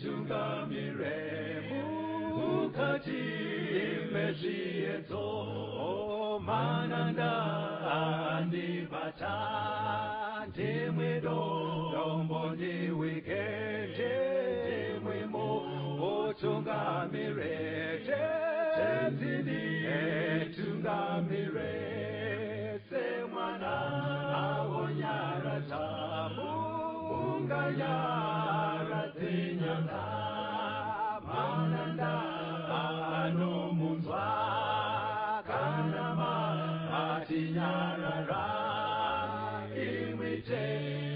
Tungamire mukati mezviedzo mananda andibata ndimwedo dombo ndiwikende ndimwemo otungamire tenzini tungamire semwana awonyara tamu unganyara tinyanda mananda anomunzwa kanama atinyarara imwite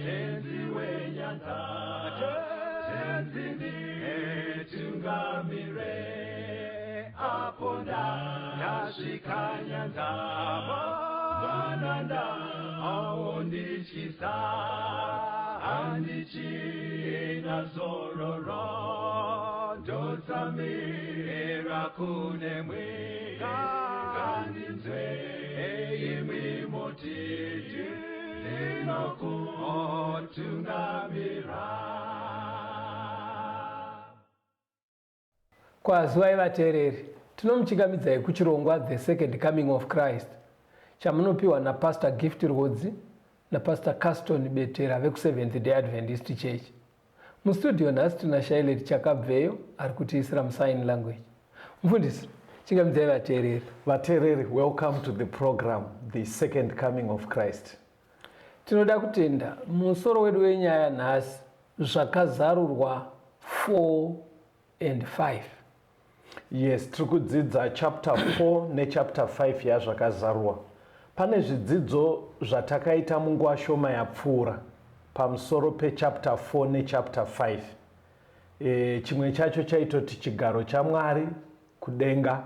tenzi wenyanza tenzini tungamire aponda yasvika nyanza mananda aondichisa andichina zororo ndotsamira kune mwika kandinzwe imwi motiti ndinokutungamira. Kwazivai vateereri, tinomuchingamidzai kuchirongwa The Second Coming of Christ chamunopiwa naPastor Gift Rodzi naPastor Caston Betera veku Seventh Day Adventist Church. Mustudio nhasi tuna Shailet Chakabveyo ari kutiisira musign language. Mufundisi, chingamidzai vateereri. Vateereri, welcome to the program The Second Coming of Christ. Tinoda kutenda musoro wedu wenyaya nhasi zvakazarurwa 4 and 5. Yes, tiri kudzidza chapter 4 nechapter 5 yazvakazarurwa. Pane zvidzidzo zvatakaita munguva shoma yapfuura pamusoro pechapter 4 nechapter 5. Chimwe chacho chaitoti chigaro chaMwari kudenga,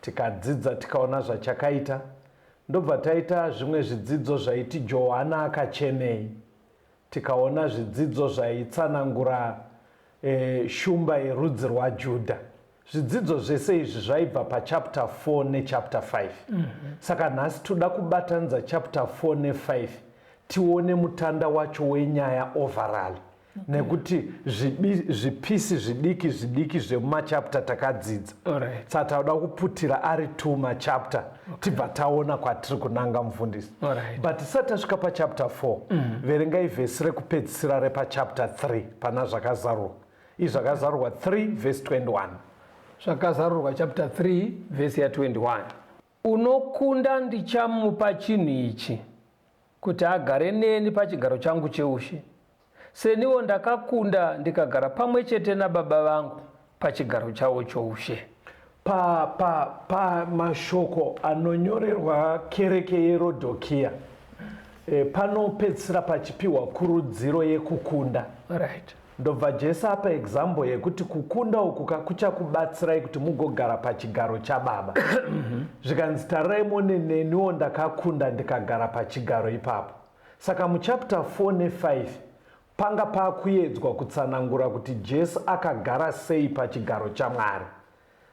tikadzidza tikaona zvachakaita. Ndobva taita zvimwe zvidzidzo zvaiti Johana akachenei, tikaona zvidzidzo zvaitsanangura shumba yerudzi rwaJudha. Zvidzidzo zvese izvi zvaibva pachapter 4 nechapter 5. Saka nhasi toda kubatanidza chapter 4 ne5 tione mutanda wacho wenyaya overall. Nekuti zvipisi zvidiki zvemumachapta takadzidza. Saka tauda kuputira ari 2 machapta tibva taona kwatiri kunanga mufundisi. But tisati tasvika pachapter 4 verengai vhesi rekupedzisira repachapter 3 pana zvakazarurwa. Izvi zvakazarurwa 3 verse 21. Zvakazarurwa chapter 3 verse ya 21. Unokunda ndichamupa chinhu ichi kuti agare neni pachigaro changu cheushe, seniwo ndakakunda ndikagara pamwe chete nababa vangu pachigaro chavo choushe. Pa mashoko anonyorerwa kereke yeRodhokia panopedzisira pachipiwa kurudziro yekukunda. Right. Ndobva Jesu apa example yekuti kukunda uku kuchakubatsirai kuti mugogara pachigaro chababa. Zvikanzi tarirai mone neniwo ndakakunda ndikagara pachigaro ipapo. Saka muchapter 4 ne5 panga pakuyedzwa kutsanangura kuti Jesu akagara sei pachigaro chaMwari.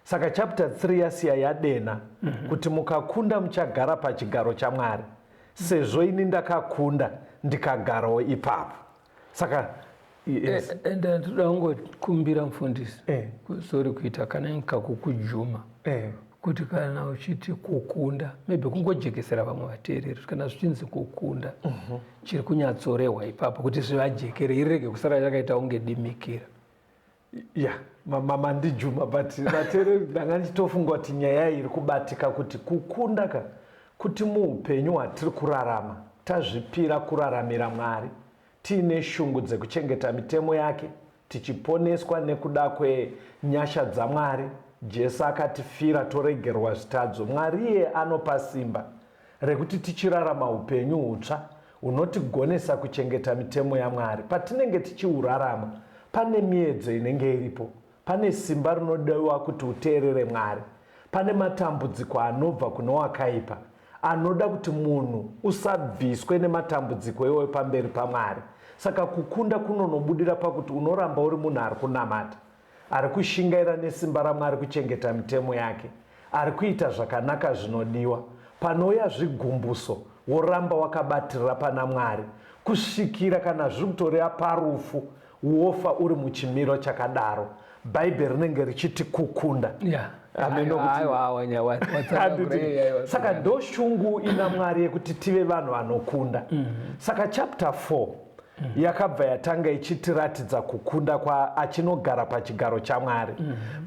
Saka chapter 3 yasiya yadena kuti mukakunda muchagara pachigaro chaMwari, sezvo ini ndakakunda ndikagarawo ipapo. Saka yes. Ndoda kungokumbira mufundisi sorry kuita kana nikakukujuma kuti kana uchiti kukunda maybe kungojekesera vamwe vateereri kana zvichinzi kukunda chiri kunyatsorehwa ipapo kuti zvivajekere irege kusara yakaita unge dimikira. Mama ndijuma but vateereri ndanga ndichitofunga kuti nyaya iri kubatika kuti kukunda kuti muupenyu hwatiri kurarama tazvipira kuraramira Mwari tiine shungu dzekuchengeta mitemo yake, tichiponeswa nekuda kwenyasha dzaMwari. Jesu akatifira toregerwa zvitadzo. Mwari iye anopa simba rekuti tichirarama upenyu hutsva hunotigonesa kuchengeta mitemo yaMwari. Patinenge tichiurarama pane miedzo inenge iripo, pane simba rinodiwa kuti uteerere Mwari, pane matambudziko anobva kuno wakaipa anoda kuti munhu usabviswe nematambudziko iwe pamberi paMwari. Saka kukunda kunonobudira pakuti unoramba uri munhu ari kunamata, ari kushingaira nesimba raMwari kuchengeta mitemo yake, ari kuita zvakanaka zvinodiwa. Panouya zvigumbuso woramba wakabatirira pana Mwari kusvikira kana zvikutoreva parufu wofa uri muchimiro chakadaro. Bhaibheri rinenge richiti kukunda. Saka ndo shungu ina Mwari yekuti tive vanhu vanokunda. Saka chapter 4 yakabva yatanga ichitiratidza kukunda achinogara pachigaro chaMwari.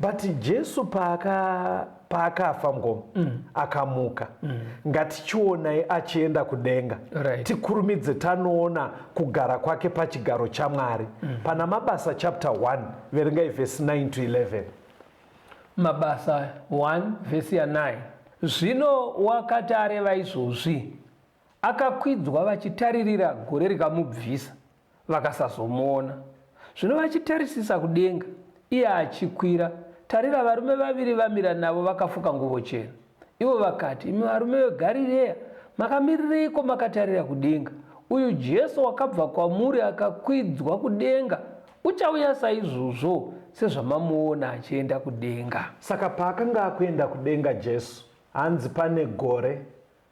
But Jesu paakafa mgomo akamuka, ngatichionai achienda kudenga. Tikurumidze tanoona kugara kwake pachigaro chaMwari. Pana Mabasa chapter 1 verengai verse 9 to 11. Mabasa 1 verse 9. Zvino wakati areva izvozvi, akakwidzwa vachitaririra gore rikamubvisa, vakasazomuona. Zvino vachitarisisa kudenga, iye achikwira, tarira varume vaviri vamira navo vakafuka nguvo chena. Ivo vakati, imi varume veGarireya, makamiririko makatarira kudenga? Uyu Jesu wakabva kwamuri akakwidzwa kudenga, uchauya saizvozvo sezvamamuona achienda kudenga. Saka paakanga akuenda kudenga Jesu, hanzi pane gore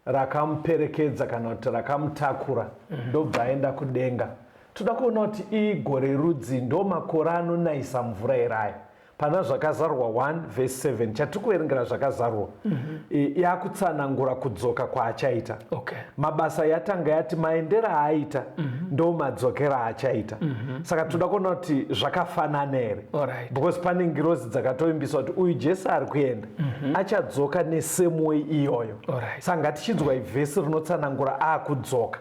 rakamuperekedza kana kuti rakamutakura ndobva aenda kudenga. Toda kuona kuti iyi gore rudzi ndo makore anonayisa mvura irayo. Pana Zvakazarwa 1 verse 7 chatiri kuverengera Zvakazarwa yakutsanangura kudzoka kwaachaita. Mabasa yatanga yati maendera aaita ndo madzokera aachaita. Saka toda kuona kuti zvakafanana here, because pane ngirozi dzakatoimbiswa kuti uyu Jesu ari kuenda achadzoka nesemo iyoyo. Saka ngatichidzwa ivhesi rinotsanangura aakudzoka,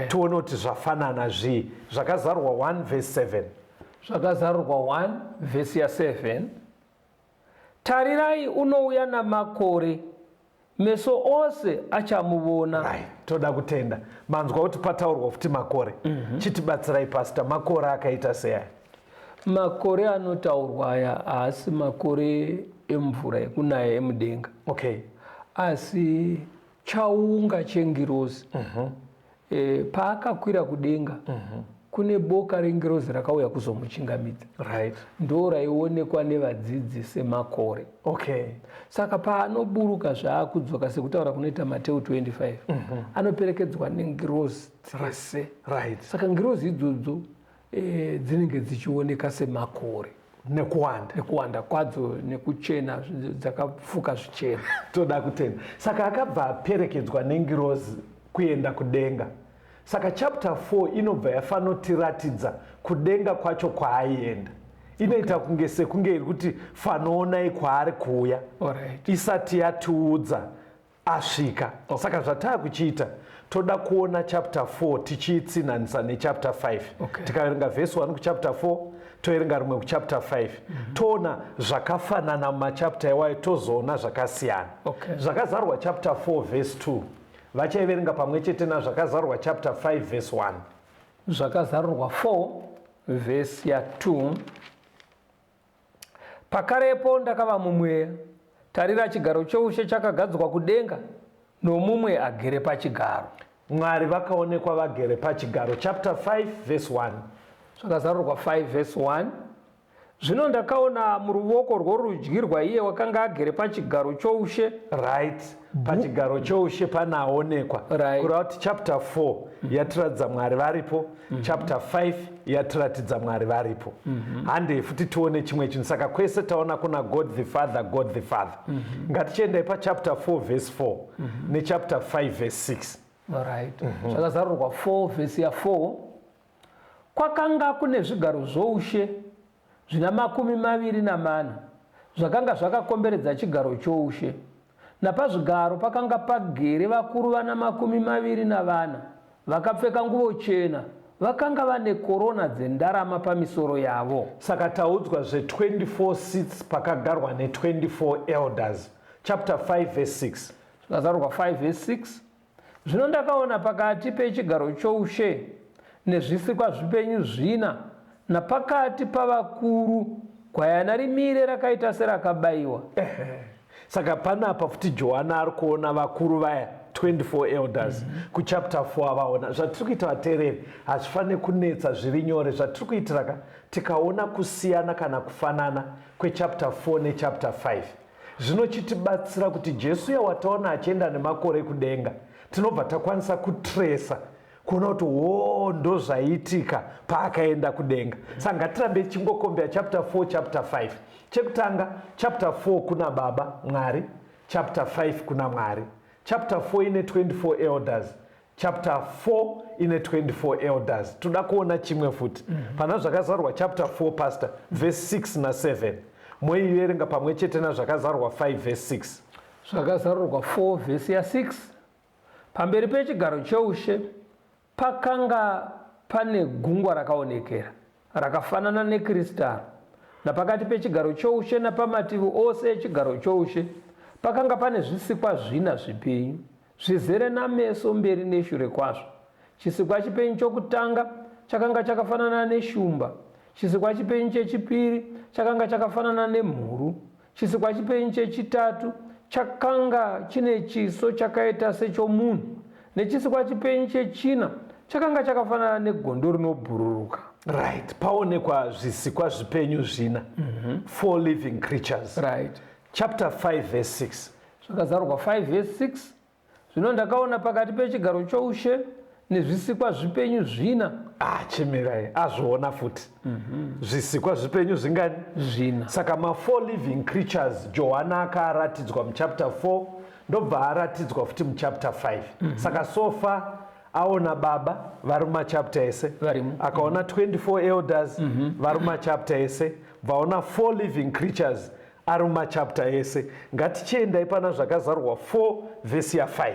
tione kuti zvafanana zvii. Zvakazarwa 1 verse 7. Zvakazarwa 1 verse 7. Tarirai unouya namakore, meso ose achamuvona. Toda kutenda. Manzwa kuti pataurwa futi makore. Chitibatsirai pastor, makore akaita sei? Makore anotaurwa aya haasi makore emvura yekunaya emudenga. Asi chaunga chengirozi. Paakakwira kudenga, kune boka rengirozi rakauya kuzomuchingamidza. Ndo raionekwa nevadzidzi semakore. Saka paanoburuka zvaakudzoka sekutaura kunoita Mateo 25, anoperekedzwa nengirozi dzese. Saka ngirozi idzodzo dzinenge dzichioneka semakore. Nekuwanda kwadzo nekuchena dzakafuka zvichena. Toda kutenda. Saka akabva aperekedzwa nengirozi kuenda kudenga. Saka chapter 4 inobva yafanotiratidza kudenga kwacho kwaaienda. Inoita kunge sekunge iri kuti fanoonai kwaari kuuya isati yatiudza asvika. Saka zvataakuchiita, toda kuona chapter 4 tichiitsinhanisa nechapter 5. Tikaverenga verse 1 kuchapter 4, toerenga rimwe kuchapter 5, toona zvakafanana mumachapter iwayo, tozoona zvakasiyana. Zvakazarwa chapter 4 verse 2 vachaiverenga pamwe chete naZvakazarwa chapter 5 verse 1. Zvakazarwa 4 verse ya 2. Pakarepo ndakava mumweya, tarira chigaro choushe chakagadzwa kudenga, nomumwe agere pachigaro. Mwari vakaonekwa vagere pachigaro. Chapter 5 verse 1. Zvakazarwa 5 verse 1. Zvino ndakaona muruoko rworudyi rwaiye wakanga agere pachigaro choushe. Pachigaro choushe panaonekwa. Kureva kuti chapter 4 yatiratidza Mwari varipo, chapter 5 yatiratidza Mwari varipo. Hande futi tione chimwe chinhu. Saka kwese taona kuna God the Father, God the Father. Ngatichiendai pachapter 4 verse 4 nechapter 5 verse 6. Zvakazarurwa 4 verse ya 4. Kwakanga kune zvigaro zvoushe zvina 24 zvakanga zvakakomberedza chigaro choushe. Napazvigaro pakanga pagere vakuru vana 24 vakapfeka nguo chena, vakanga vane korona dzendarama pamisoro yavo. Saka taudzwa zve24 seats pakagarwa ne24 elders. Chapter 5 verse 6. Zvakazarurwa 5 verse 6. Zvino ndakaona pakati pechigaro choushe nezvisikwa zvipenyu zvina, napakati pavakuru gwayana rimire rakaita serakabayiwa. Saka panapa futi Johana ari kuona vakuru vaya 24 elders. Kuchapter 4 avaona. Zvatiri kuita vateereri hazvifaniri kunetsa zviri nyore. Zvatiri kuitira tikaona kusiyana kana kufanana kwechapter 4 nechapter 5, zvinochitibatsira kuti Jesu yawataona achienda nemakore kudenga, tinobva takwanisa kutresa kuona kuti ndo zvaiitika paakaenda kudenga. Saka ngatirambe chingokombera chapter 4 chapter 5. Chekutanga chapter 4 kuna Baba Mwari, chapter 5 kuna Mwari. Chapter 4 ine 24 elders, chapter 4 ine 24 elders. Toda kuona chimwe futi pana zvakazarwa chapter 4 pastor verse 6 na 7. Moiverenga pamwe chete na zvakazarwa 5 verse 6. Zvakazarwa 4 verse ya 6. Pamberi pechigaro choushe pakanga pane gungwa rakaonekera rakafanana nekristaro, napakati pechigaro choushe napamativi ose echigaro choushe pakanga pane zvisikwa zvina zvipenyu zvizere nameso mberi neshure kwazvo. Chisikwa chipenyu chokutanga chakanga chakafanana neshumba, chisikwa chipenyu chechipiri chakanga chakafanana nemhuru, chisikwa chipenyu chechitatu chakanga chine chiso chakaita sechomunhu, nechisikwa chipenyu chechina chakanga chakafanana negondo rinobhururuka. Right, paonekwa zvisikwa zvipenyu zvina. 4 living creatures. Right. Chapter 5 verse 6. Zvakazarwa 5 verse 6. Zvino ndakaona pakati pechigaro choushe nezvisikwa zvipenyu zvina. Chimirai, azviona futi. Zvisikwa zvipenyu zvingani? Zvina. Saka ma 4 living creatures Johana akaratidzwa muchapter 4 ndobva aratidzwa futi muchapter 5. Saka sofa aona Baba vari mumachapter ese, akaona 24 elders vari mumachapter ese, vaona 4 living creatures ari mumachapter ese. Ngatichiendai pana zvakazarwa 4 verse ya 5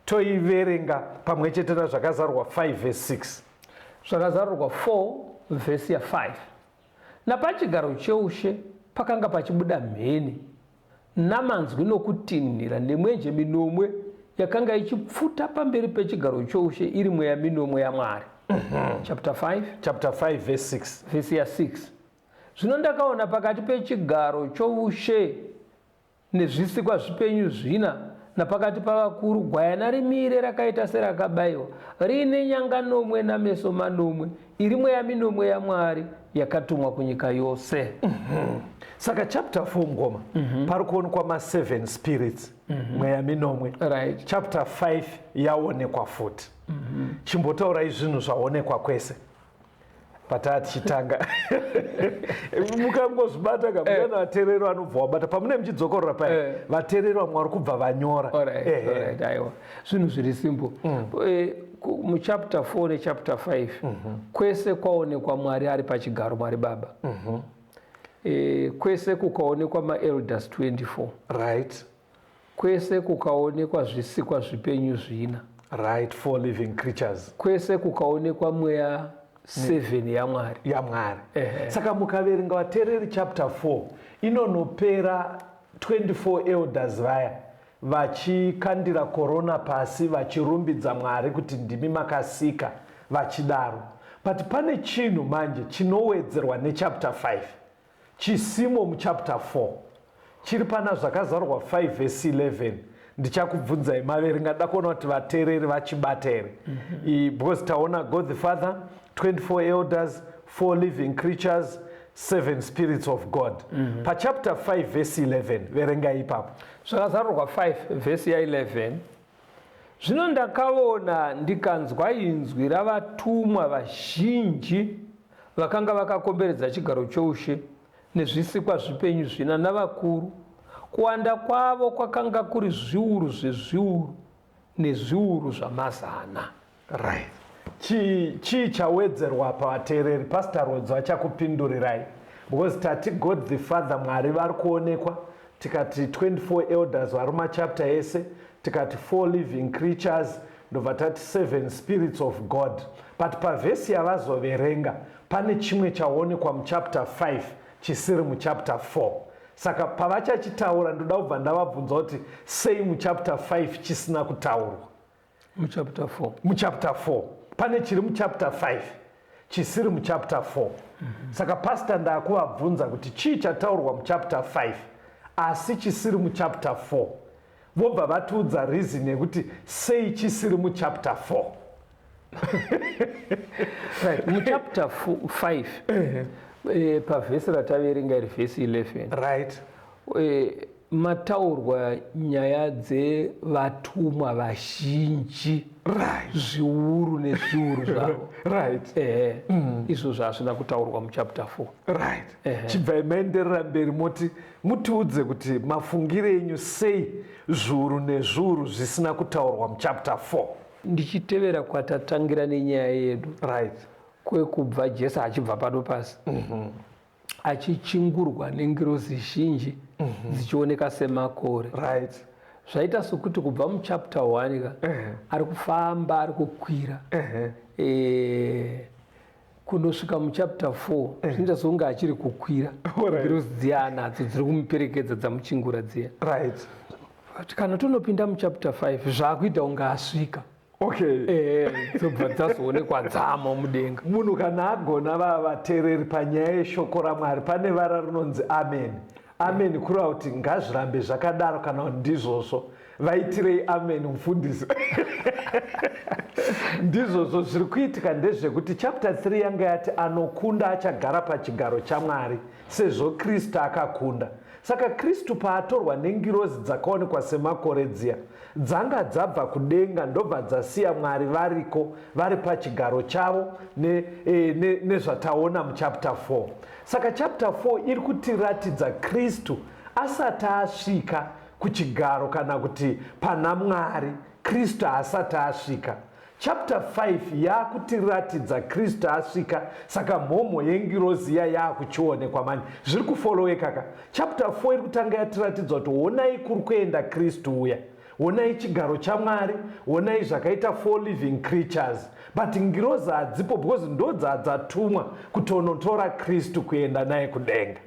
toiverenga pamwe chete na zvakazarwa 5 verse 6. Zvakazarwa 4 verse ya 5. Napachigaro choushe pakanga pachibuda mheni namanzwi nokutinhira nemwenje minomwe yakanga ichipfuta pamberi pechigaro choushe iri mweya minomwe yaMwari. Chapter 5 verse 6. Verse ya 6. Zvino ndakaona pakati pechigaro choushe nezvisikwa zvipenyu zvina napakati pavakuru gwayana rimire rakaita serakabayiwa riine nyanga nomwe nameso manomwe iri mweya minomwe yaMwari yakatumwa kunyika yose. Saka chapter 4 ngoma pari kuonekwa ma7 spirits mweya minomwe. Right. Chapter 5 yaonekwa futi. Chimbotaurai zvinhu zvaonekwa kwese patatichitanga. Mukangozvibata kamuna vateereri vanobva vabata pamune muchidzokorora paya vateereri vamwe vari kubva vanyora. Aiwa zvinhu zviri simple. Muchapter 4 nechapter 5 kwese kwaonekwa Mwari ari pachigaro, Mwari Baba. Kwese kukaonekwa maelders 24. Right. Kwese kukaonekwa zvisikwa zvipenyu zvina. Right, 4 living creatures. Kwese kukaonekwa mweya 7 yaMwari. Saka mukaverenga vateereri chapter 4 inonopera 24 elders vaya vachikandira korona pasi vachirumbidza Mwari kuti ndimi makasika vachidaro. But pane chinhu manje chinowedzerwa nechapter 5 chisimo muchapter 4 chiri pana zvakazarwa 5 verse 11. Ndichakubvunzai maverenga ndakuona kuti vateereri vachibata here. Because taona God the Father, 24 elders, 4 living creatures, 7 spirits of God. Pa chapter 5 verse 11 verenga ipapo. Zvakazarwa 5 verse ya 11. Zvino ndakaona ndikanzwa inzwi ravatumwa vazhinji vakanga vakakomberedza chigaro choushe nezvisikwa zvipenyu zvina navakuru. Kuwanda kwavo kwakanga kuri zviuru zvezviuru nezviuru zvamazana. Right. Chii chawedzerwa pavateereri? Pastor Rhodes vachakupindurirai. Because tati God the Father Mwari vari kuonekwa, tikati 24 elders vari mumachapter ese, tikati 4 living creatures, ndobva tati 7 spirits of God. But pavhesi yavazoverenga pane chimwe chaonekwa muchapter 5 chisiri muchapter 4. Saka pavachachitaura ndoda kubva ndavabvunza kuti sei muchapter 5 chisina kutaurwa. Muchapter 4 pane chiri muchapter 5 chisiri muchapter 4. Saka pastor ndakuvabvunza kuti chii chataurwa muchapter 5 asi chisiri muchapter 4. Vobva vatiudza reason yekuti sei chisiri muchapter 4. Right. Muchapter 5 pavhesi rataverenga iri vhesi 11. Right. mataurwa nyaya dzevatumwa vazhinji, zviuru nezviuru zvavo. Izvo zvazvina kutaurwa muchapter 4. Chibva maenderera mberi mutiudze kuti mafungiro enyu sei zviuru nezviuru zvisina kutaurwa muchapter 4. Ndichitevera kwatatangira nenyaya yedu kwekubva Jesu achibva pano pasi achichingurwa nengirozi zhinji dzichioneka semakore. Zvaita sokuti kubva muchapter 1 ari kufamba ari kukwira kunosvika muchapter 4 zvinoita sokunge achiri kukwira. Ngirozi dziya anadzo dziri kumuperekedza dzamuchingura dziya. Kana tonopinda muchapter 5 zvaakuita kunge asvika. Dzobva dzazoonekwa dzama mudenga. Munhu kana agona vateereri panyaya yeshoko raMwari pane vara rinonzi amen. Amen kureva kuti ngazvirambe zvakadaro kana kuti ndizvozvo. Vaitirei amen mufundisi. Ndizvozvo zviri kuitika ndezvekuti chapter 3 yanga yati anokunda achagara pachigaro chaMwari sezvo Kristu akakunda. Saka Kristu paatorwa nengirozi dzakaonekwa semakore dziya dzanga dzabva kudenga ndobva dzasiya Mwari variko vari pachigaro chavo nezvataona muchapter 4. Saka chapter 4 iri kutiratidza Kristu asati asvika kuchigaro kana kuti pana Mwari. Kristu asati asvika. Chapter 5 yakutiratidza Kristu asvika, saka mhomho yengirozi yakuchionekwa manje. Zviri kufoloweka ka. Chapter 4 iri kutanga yatiratidza kuti onai kuri kuenda Kristu uya. Onai chigaro chaMwari, onai zvakaita 4 living creatures. But ngirozi hadzipo because ndo dzatumwa kutonotora Kristu kuenda naye kudenga.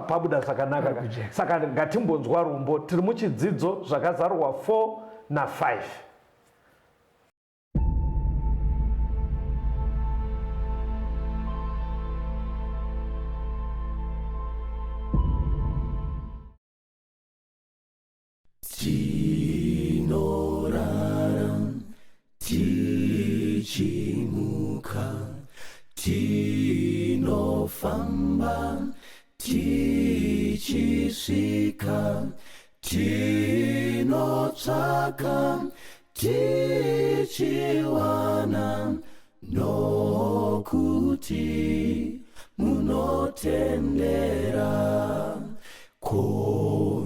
Pabuda zvakanaka ka. Saka ngatimbonzwa rumbo. Tiri muchidzidzo zvakazarwa 4 na 5. Tinorara, tichimuka, tinofamba, tichisvika, tinotsvaka, tichiwana, nokuti munotendera.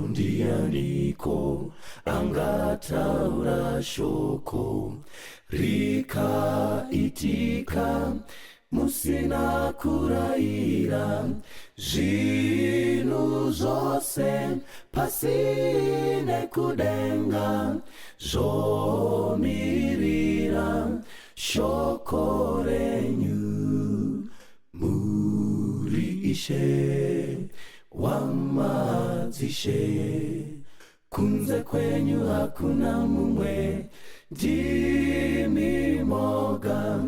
Ndianiko angataura shoko rikaitika musina kurayira. Zvinhu zvose pasi nekudenga zvomirira shoko renyu. Muri Ishe wamadzishe, kunze kwenyu hakuna mumwe. Ndimi moga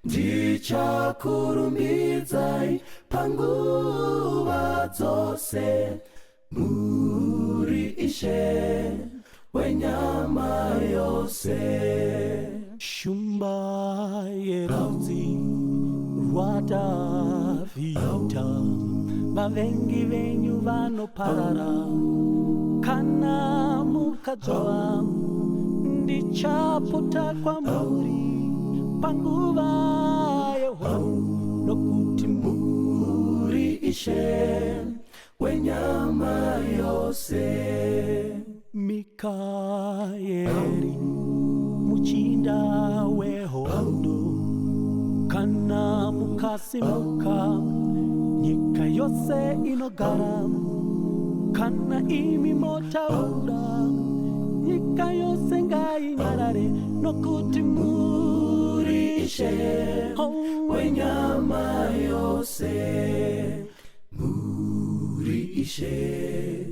ndichakurumbidzai panguva dzose. Muri Ishe wenyama yose. Shumba yerudzi rwaDhavhidha, vavengi venyu vanoparara. Kana mukadzwa ndichapota kwamuri panguva yehondo, nokuti muri Ishe wenyama yose. Mikaeri muchinda wehondo, kana mukasimuka nyika yose inogara. Kana imi motaura nyika yose ngainyarare, nokuti muri Ishe wenyama yose. Muri Ishe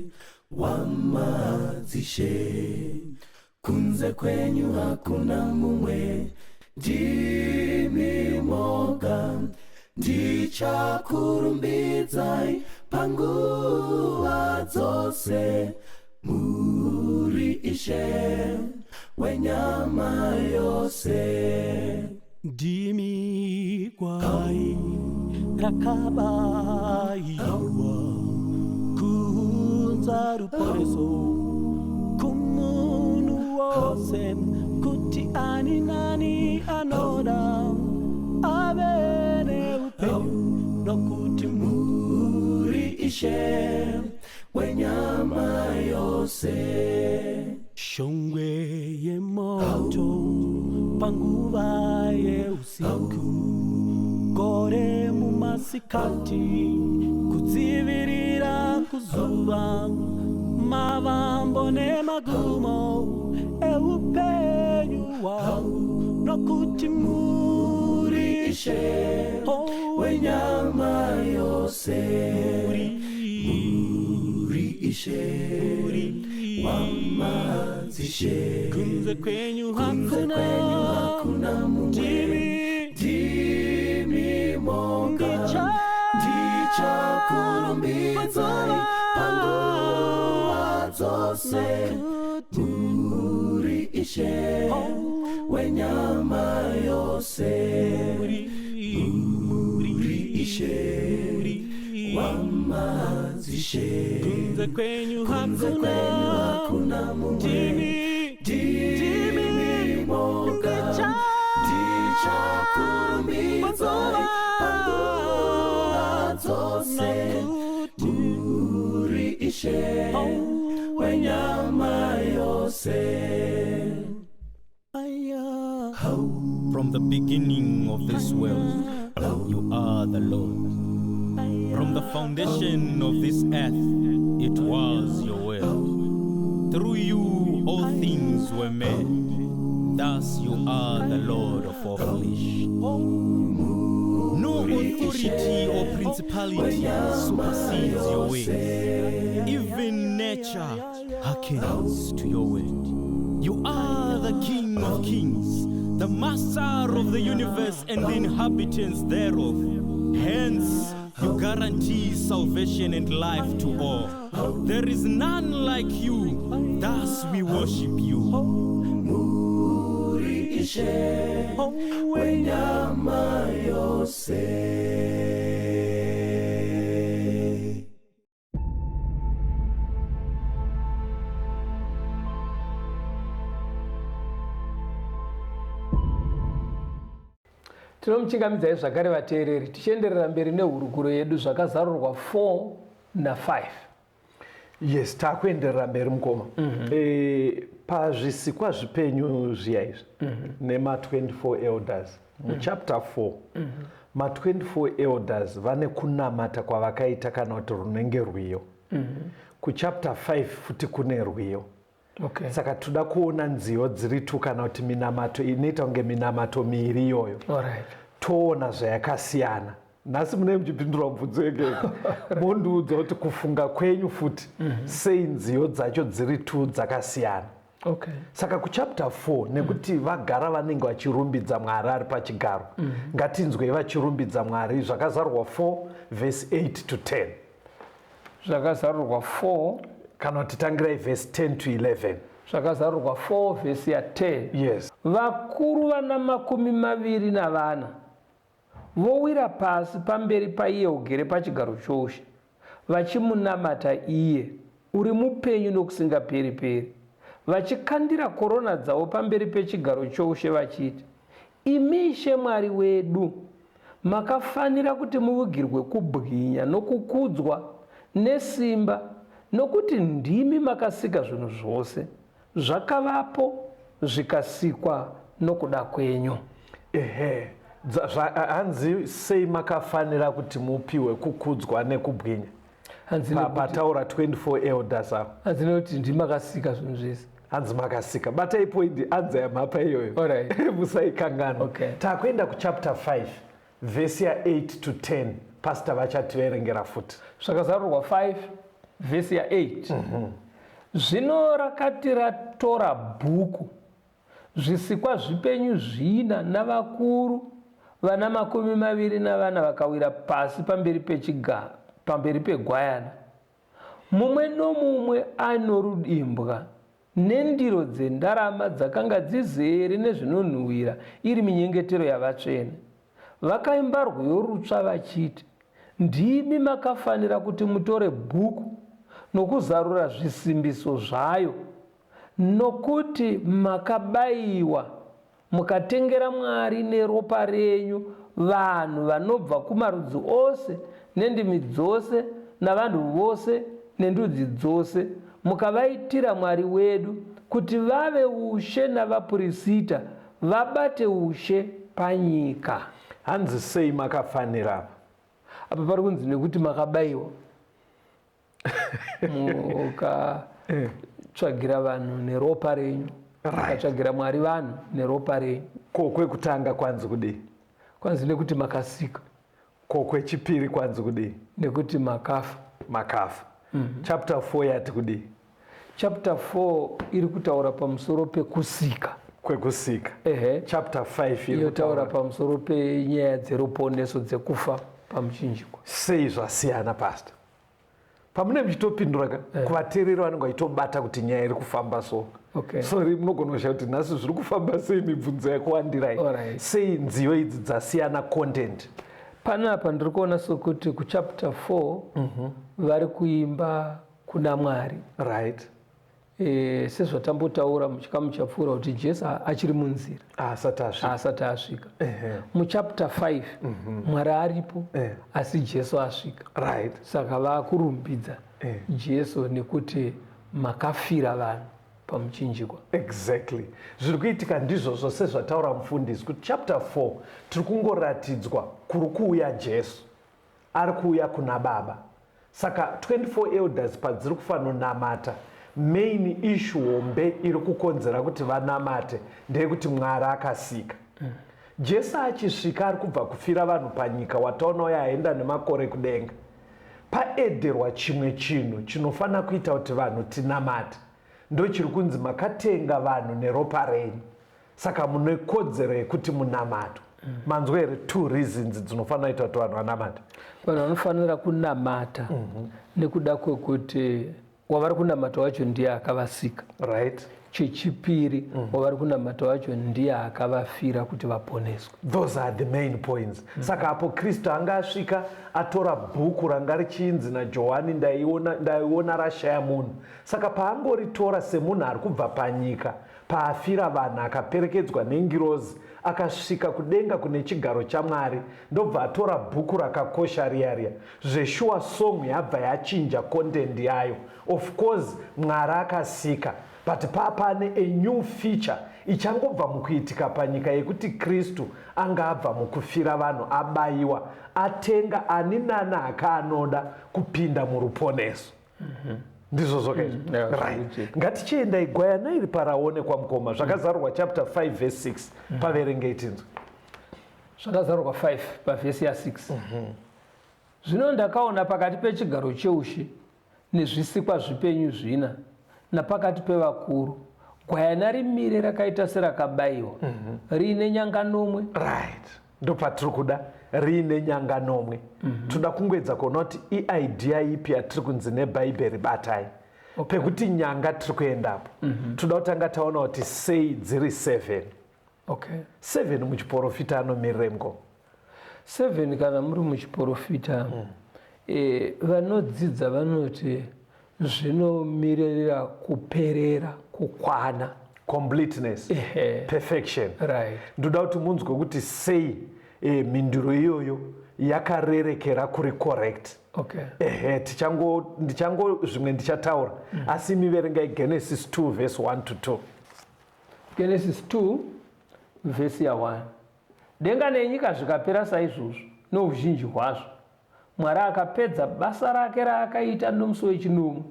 wamadzishe, kunze kwenyu hakuna mumwe. Ndimi moga ndichakurumbidzai panguva dzose. Muri Ishe wenyama yose. ndimi gwai rakabayirwa kunze za ruporeso kumunhu wose kuti ani nani anoda ave neupenyu nokuti muri ishe wenyama yose. shongwe yemoto panguva yeusiku gore mumasikati kudzivirira kuzuva mavambo nemagumo eupenyu hwangu nokuti muri ishe wenyama yose. Muri ishe wamazishe kunze kwenyu hakuna ndimi monga ndichakurumbidzai panguva dzose. Muri ishe wenyama yose. Muri ishe wamazishe kunze kwenyu hakuna ndimi monga ndichakurumbidzai panguva dzose. Muri ishe wenyama yose. From the beginning of this world, you are the Lord. From the foundation of this earth, it was your will. Through you, all things were made. Thus you are the Lord of all flesh. No authority or principality supersedes your ways. Even nature hearkens to your word. You are the King of kings, the master of the universe and the inhabitants thereof. Hence, you guarantee salvation and life to all. There is none like you, thus we worship you. Muri ishe wenyama yose. Tinomuchingamidzai zvakare vateereri tichienderera mberi nehurukuro yedu zvakazarurwa 4 na 5. Yes, takuenderera mberi mukoma. Pazvisikwa zvipenyu zviya izvi nema24 elders muchapter 4 ma24 elders vane kunamata kwavakaita kana kuti runenge rwiyo. Kuchapter 5 futi kune rwiyo. Okay. Saka toda kuona nziyo dziri 2 kana kuti minamato inoita kunge minamato miiri iyoyo. Alright. Toona zvayakasiyana. Nhasi mune muchipindura mubvunzo yekeka mondiudza kuti kufunga kwenyu futi sei nziyo dzacho dziri 2 dzakasiyana. Okay. Saka kuchapter 4 nekuti vagara vanenge vachirumbidza Mwari ari pachigaro, ngatinzwei vachirumbidza Mwari. Zvakazarurwa 4 verse 8 to 10. Zvakazarurwa 4 kana kuti tangirai verse 10 to 11. Zvakazarurwa 4 verse ya 10. Yes. Vakuru vana 24 vowira pasi pamberi paiye ugere pachigaro chose vachimunamata iye uri mupenyu nokusingaperi-peri, vachikandira korona dzavo pamberi pechigaro chose vachiti, imi Ishe Mwari wedu, makafanira kuti muvigirwe kubwinya nokukudzwa nesimba, nokuti ndimi makasika zvinhu zvose, zvakavapo zvikasikwa nokuda kwenyu. Hanzi sei makafanira kuti mupiwe kukudzwa nekubwinya? Pataura 24 elders apo. Hanzi nekuti ndimi makasika zvinhu zvese. Hanzi makasika. Batai point hanzi yamapa iyoyo. Alright. Musaikangana. Okay. Takuenda kuchapter 5 verse ya 8 to 10. Pastor vachativerengera futi. Zvakazarurwa 5 verse ya 8. Zvino rakati ratora bhuku, zvisikwa zvipenyu 4 navakuru vana 24 vakawira pasi pamberi pegwayana. Mumwe nomumwe ano rudimbwa nendiro dzendarama dzakanga dzizere nezvinonhuhwira iri minyengetero yavatsvene. Vakaimba rwiyo rutsva vachiti, ndimi makafanira kuti mutore bhuku, nokuzarura zvisimbiso zvayo, nokuti makabayiwa mukatengera Mwari neropa renyu vanhu vanobva kumarudzi ose nendimi dzose navanhu vose nendudzi dzose, mukavaitira Mwari wedu kuti vave ushe navapurisita vabate ushe panyika. Hanzi sei makafanira Apa pari kunzi nekuti makabayiwa mukatsvagira vanhu neropa renyu, mukatsvagira Mwari vanhu neropa renyu. Kwekutanga kwanzi kudii? Kwanzi nekuti makasika. Kwechipiri kwanzi kudii? Nekuti makafa. Chapter 4 yati kudii? Chapter 4 iri kutaura pamusoro pekusika. Kwekusika. Chapter 5 iri kutaura pamusoro penyaya dzeruponeso dzekufa pamuchinjikwa. Sei zvasiyana pastor? Pamune muchitopindura kuvateereri vanenge vachitobata kuti nyaya iri kufamba so. Sorry, munogona kushaura kuti nhasi zviri kufamba sei mibvunzo yakuwandirai. Sei nziyo idzi dzasiyana content? Panapa ndiri kuona sokuti kuchapter 4 vari kuimba kuna Mwari. Right. Sezvatambotaura muchikamu chapfuura kuti Jesu achiri munzira, asati asvika. Muchapter 5 Mwari aripo asi Jesu asvika. Right. Saka vakurumbidza Jesu nekuti makafira vanhu pamuchinjikwa. Exactly. Zviri kuitika ndizvozvo sezvataura mufundisi kuti chapter 4 tiri kungoratidzwa kuri kuuya Jesu ari kuuya kuna Baba. Saka 24 elders padziri kufanonamata, main issue hombe iri kukonzera kuti vanamate ndeyekuti Mwari akasika. Jesu achisvika ari kubva kufira vanhu panyika, wataona uya aenda nemakore kudenga. Paederwa chimwe chinhu chinofanira kuita kuti vanhu tinamate, ndo chiri kunzi makatenga vanhu neropa renyu, saka mune kodzero yekuti munamatwe. Manzwa here 2 reasons dzinofanira kuita kuti vanhu vanamate. Vanhu vanofanira kunamata nekuda kwekuti wavari kunamata wacho ndiye akavasika. Right. Chechipiri wavari kunamata wacho ndiye akavafira kuti vaponeswe. Those are the main points. Saka apo Kristu anga asvika atora bhuku ranga richinzi naJohani ndaiona rashaya munhu. Saka paangoritora semunhu ari kubva panyika, paafira vanhu akaperekedzwa nengirozi akasvika kudenga kune chigaro chaMwari, ndobva atora bhuku rakakosha riya zveshuwa song yabva yachinja content yayo. Of course Mwari akasika, but papane a new feature ichangobva mukuitika panyika yekuti Kristu anga abva mukufira vanhu, abayiwa, atenga ani nana akaanoda kupinda muruponeso. Ndizvo zvokaizvo. Right. Ngatichienda Gwayana iri paraonekwa mukoma, zvakazarurwa chapter 5 verse 6. Paverenge itinzwe. Zvakazarurwa 5 pavhesi ya6. Zvino ndakaona pakati pechigaro cheushe nezvisikwa zvipenyu zvina napakati pevakuru, Gwayana rimire rakaita serakabayiwa, riine nyanga nomwe. Right. Ndopatiri kuda riine nyanga nomwe. Toda kungwedza kuona kuti idea ipi yatiri kunzi nebhaibheri batai. Pekuti nyanga tiri kuendapo. Toda kutanga taona kuti sei dziri 7. 7 muchiprofita anomirire mukoma. 7 kana muri muchiprofita vanodzidza vanoti zvinomirira kuperera, kukwana, completeness, perfection. Right. Ndoda kuti munzwe kuti sei mhinduro iyoyo yakarerekera kuri correct. Ndichango zvimwe ndichataura, asi miverengai Genesis 2 verse 1 to 2. Genesis 2 verse ya 1. Denga nenyika zvikapera saizvozvo nouzhinji hwazvo, Mwari akapedza basa rake raakaita nomusi wechinomwe,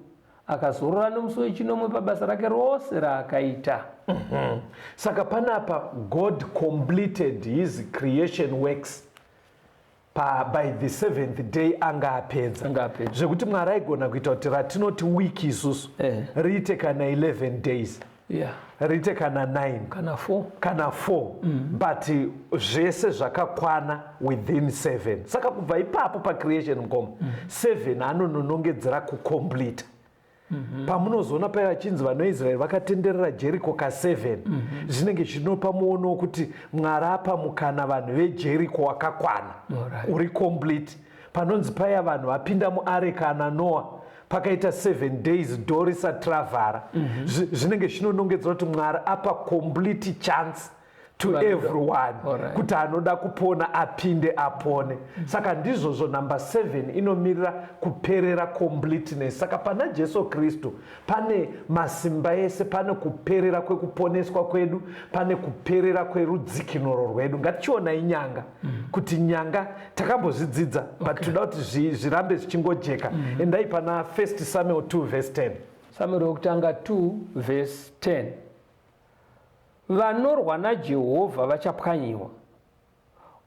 akazorora nomusi wechinomwe pabasa rake rose raakaita. Saka panapa God completed his creation works by the 7th day anga apedza. Zvekuti Mwari aigona kuita kuti ratinoti week isusu riite kana 11 days. Riite kana 9 kana 4 but zvese zvakakwana within 7. Saka kubva ipapo pacreation mukoma 7 anononongedzera kucomplete. Pamunozoona paya vachinzi vanoisraeri vakatenderera Jeriko ka7 zvinenge zvinopa muono wekuti Mwari apa mukana vanhu veJeriko wakakwana uri complete. Panonzi paya vanhu vapinda muareka naNoa pakaita 7 days dhoo risatravhara, zvinenge zvinonongedzwa kuti Mwari apa complete chance to everyone kuti anoda kupona apinde apone. Saka ndizvozvo number 7 inomirira kuperera completeness. Saka pana Jesu Kristu pane masimba ese, pane kuperera kwekuponeswa kwedu, pane kuperera kwerudzikinuro rwedu. Ngatichiona inyanga kuti nyanga takambozvidzidza, but toda kuti zvirambe zvichingojeka. Endai pana 1 Samuel 2 verse 10. Samuel wokutanga 2 verse 10. Vanorwa naJehovha vachapwanyiwa,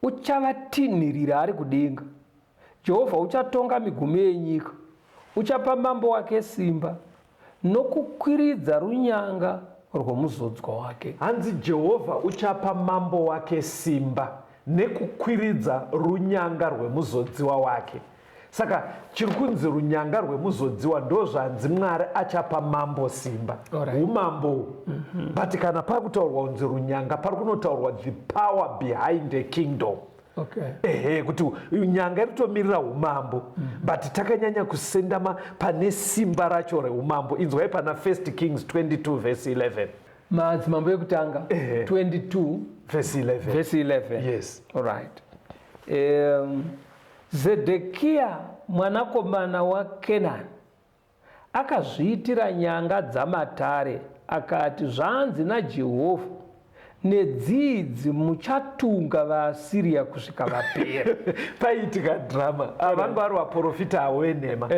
uchavatinhirira ari kudenga. Jehovha uchatonga migumo yenyika, uchapa mambo wake simba nokukwiridza runyanga rwomuzodzwa wake. Hanzi Jehovha uchapa mambo wake simba nekukwiridza runyanga rwemuzodziwa wake. Saka chiri kunzi runyanga rwemuzodziwa ndozvanzi Mwari achapa mambo simba, umambo. But kana pakutaurwa kunzi runyanga, pari kunotaurwa the power behind the kingdom. Kuti nyanga iritomirira umambo, but takanyanya kusendama pane simba racho reumambo. Inzwai pana 1 Kings 22 verse 11. Madzimambo ekutanga 22 verse 11. Verse 11. Yes. All right. Zedekia mwanakomana waKenani akazviitira nyanga dzamatare, akati, zvanzi naJehovha, nedzidzi muchatunga vaAsiria kusvika vapera. Paitika drama. Vanga vari vaprofita awenema,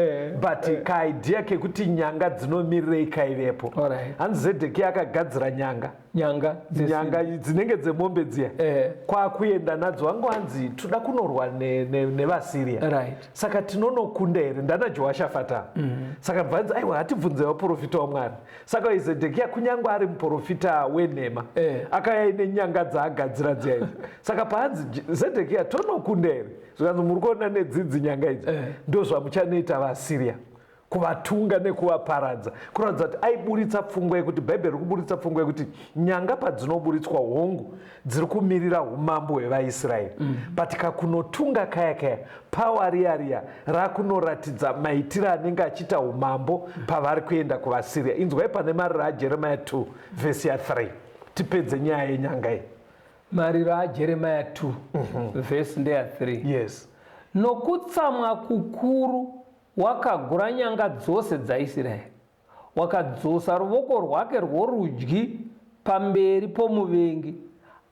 but kaidea kekuti nyanga dzinomirirei kaivepo. Hanzi Zedekia akagadzira nyanga dzinenge dzemombe dziya, kwakuenda nadzo. Vangu hanzi toda kunorwa nevaSiria, saka tinonokunda here ndana Jehoshafata. Saka bvanzi aiwa hatibvunze vaprofita waMwari. Saka Zedekia kunyange ari muprofita wenhema akaine nyanga dzaagadzira dziya. Saka pahanzi Zedekia tonokunda here, zvikanzi muri kuona nedzidzi nyanga idzi ndozvamuchanoita vaSiria, kuvatunga nekuvaparadza. Kuratidza kuti aiburitsa pfungwa yekuti, Bhaibheri riri kuburitsa pfungwa yekuti nyanga padzinoburitswa hongu dziri kumirira umambo hwevaIsraeri. But kakunotunga kaya pawa riya rakunoratidza maitiro anenge achiita umambo pavari kuenda kuvaSiria. Inzwai pane mariro aJeremia 2 verse 3. Tipedze nyaya yenyanga iyi. Mariro aJeremia 2 verse 3. Yes. Nokutsamwa kukuru wakagura nyanga dzose dzaIsraeri, wakadzosa ruoko rwake rworudyi pamberi pomuvengi,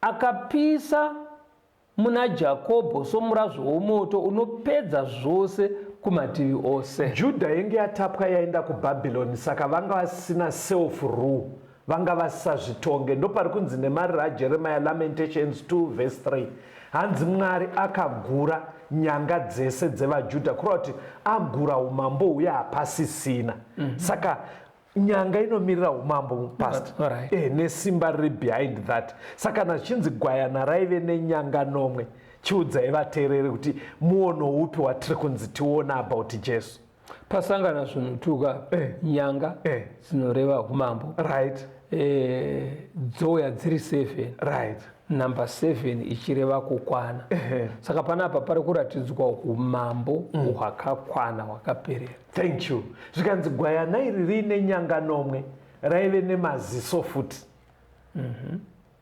akapisa muna Jakobho somurazvo womoto unopedza zvose kumativi ose. Judha yenge yatapwa yaenda kuBhabhironi, saka vanga vasina self rule, vanga vasazvitonge. Ndopari kunzi nemariro aJeremia, Lamentations 2 verse 3. Hanzi Mwari akagura nyanga dzese dzevaJudha, kureva kuti agura umambo uya hapasisina. Saka nyanga inomirira umambo pastor, nesimba riri behind that. Saka nazvichinzi gwayana raive nenyanga nomwe, chiudzai vateereri kuti muono upi watiri kunzi tiona about Jesu. Pasangana zvinhu tuka nyanga dzinoreva umambo, dzouya dziri 7. Number 7 ichireva kukwana. Saka panapa pari kuratidzwa umambo hwakakwana hwakaperera. Thank you. Zvikanzi gwayana iri riine nyanga nomwe, raive nemaziso futi,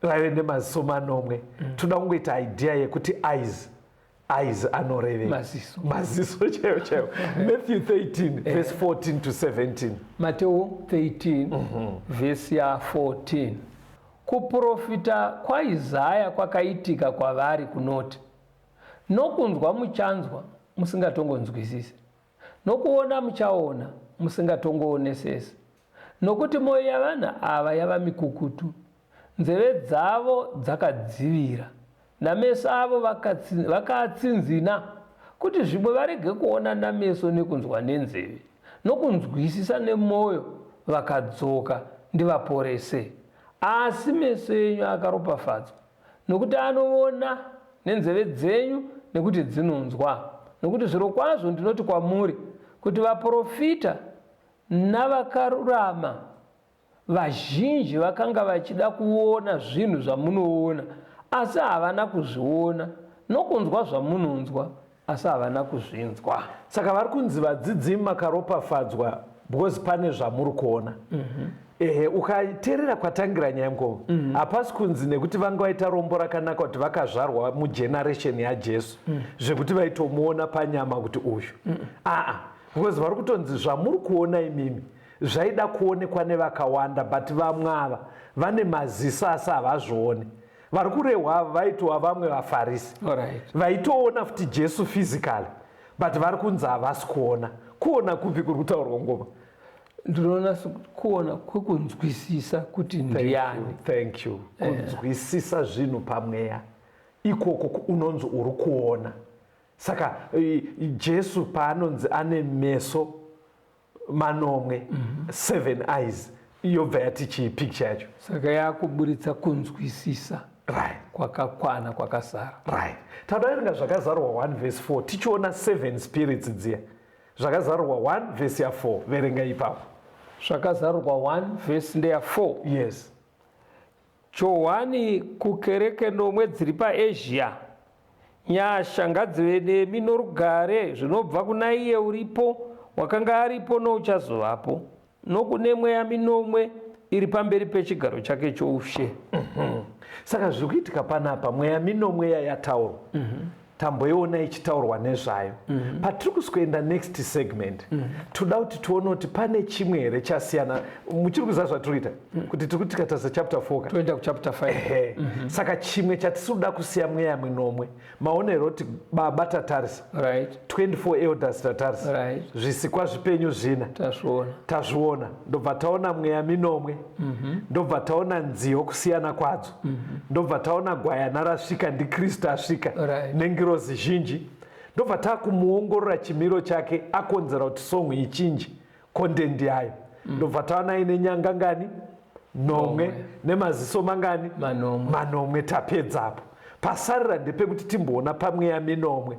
raive nemaziso manomwe. Toda kungoita idea yekuti eyes anoreve maziso chaiwo. Matthew 13 verse 14 to 17. Mateo 13 verse 14. Kuprofita kwaIsaya kwakaitika kwavari kunoti, nokunzwa muchanzwa musingatongonzwisisi, nokuona muchaona musingatongoonesesi, nokuti mwoyo yavanhu ava yava mikukutu, nzeve dzavo dzakadzivira, nameso avo vakatsinzina, kuti zvimwe varege kuona nameso nekunzwa nenzeve, nokunzwisisa nemwoyo, vakadzoka ndivaporese. Asi meso enyu akaropafadzwa, nokuti anoona, nenzeve dzenyu nekuti dzinonzwa. Nokuti zvirokwazvo ndinoti kwamuri kuti vaprofita navakarurama vazhinji vakanga vachida kuona zvinhu zvamunoona, asi havana kuzviona, nokunzwa zvamunonzwa, asi havana kuzvinzwa. Saka vari kunzi vadzidzi makaropafadzwa because pane zvamuri kuona. Ukateerera kwatangira nyaya mukova, hapasi kunzi nekuti vanga vaita rombo rakanaka kuti vakazvarwa mugeneration yajesu zvekuti vaitomuona panyama kuti uyu. Because vari kutonzi zvamuri kuona imimi zvaida kuonekwa nevakawanda, but vamwe ava vane maziso asi havazvioni. Vari kurehwa ava vaitova vamwe vafarisi vaitoona futi jesu physically, but vari kunzi havasi kuona. Kuona kupi kuri kutaurwa ngoma? Ndinoona kuona kwekunzwisisa kuti ndiani. Thank you. Kunzwisisa zvinhu pamweya ikoko unonzi uri kuona. Saka jesu paanonzi ane meso manomwe, 7 eyes, yobva yati chii picture yacho? Saka yakuburitsa kunzwisisa kwakakwana kwakazara. Tadaverenga zvakazarwa 1 verse 4 tichiona 7 spirits dziya. Zvakazarwa 1 verse ya 4, verenga ipapo. Zvakazarwa 1 verse ndeya 4. Yes. Johani kukereke nomwe dziri paAsia, nyasha ngadzive nemi norugare zvinobva kuna iye uripo, wakanga aripo nouchazovapo, nokune mweya minomwe iri pamberi pechigaro chake choushe. Saka zviri kuitika panapa, mweya minomwe yataurwa. Tamboiona ichitaurwa nezvayo. Patiri kuswenda next segment, toda kuti tione kuti pane chimwe here chasiyana. Muchiri kuziva zvatiri kuita kuti tiri kutarisa chapter 4 toenda kuchapter 5. Saka chimwe chatiri kuda kusiya mweya minomwe, maonero kuti baba tatarisa 24 elders tatarisa, zvisikwa zvipenyu zvina tazviona, ndobva taona mweya minomwe, ndobva taona nziyo kusiyana kwadzo, ndobva taona gwayana rasvika ndiKristu asvika nengirozi zhinji, ndobva takumuongorora chimiro chake akonzera kuti songo ichinji content yayo, ndobva taona ine nyanga ngani? Nomwe. Nemaziso mangani? Manomwe. Tapedzapo. Pasarira ndepekuti timboona pamweya minomwe,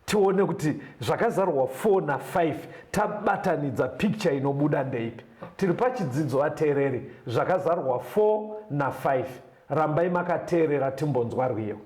tione kuti zvakazarwa 4 na 5 tabatanidza picture inobuda ndeipi. Tiri pachidzidzo vateereri, zvakazarwa 4 na 5. Rambai makateerera timbonzwa rwiyo.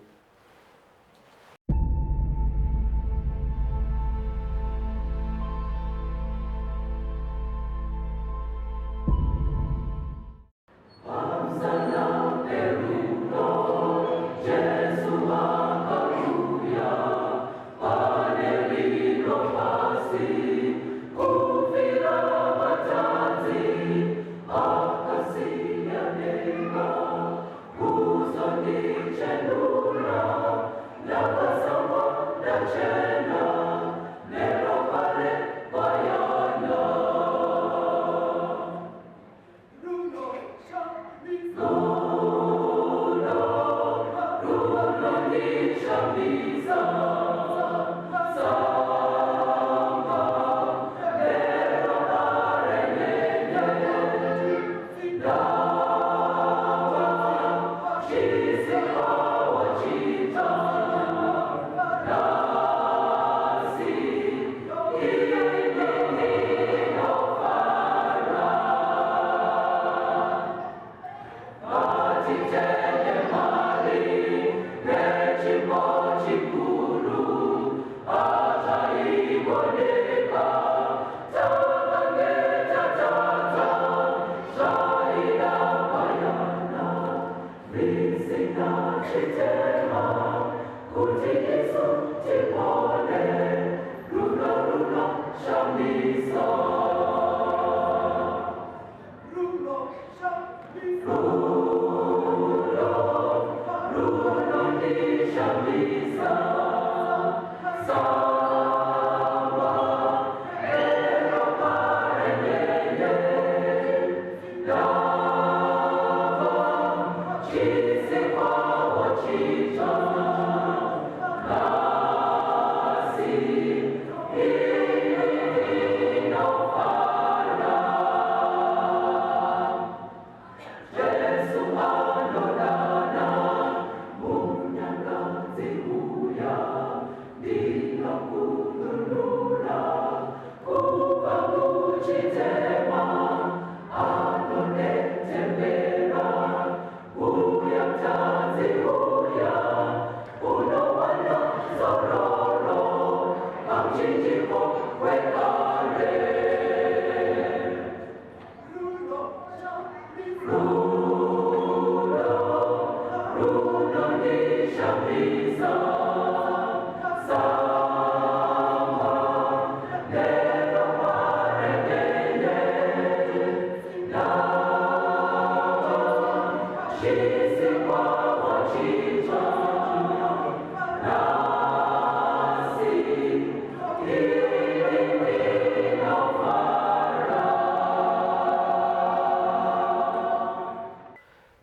Uzo ndiche nuru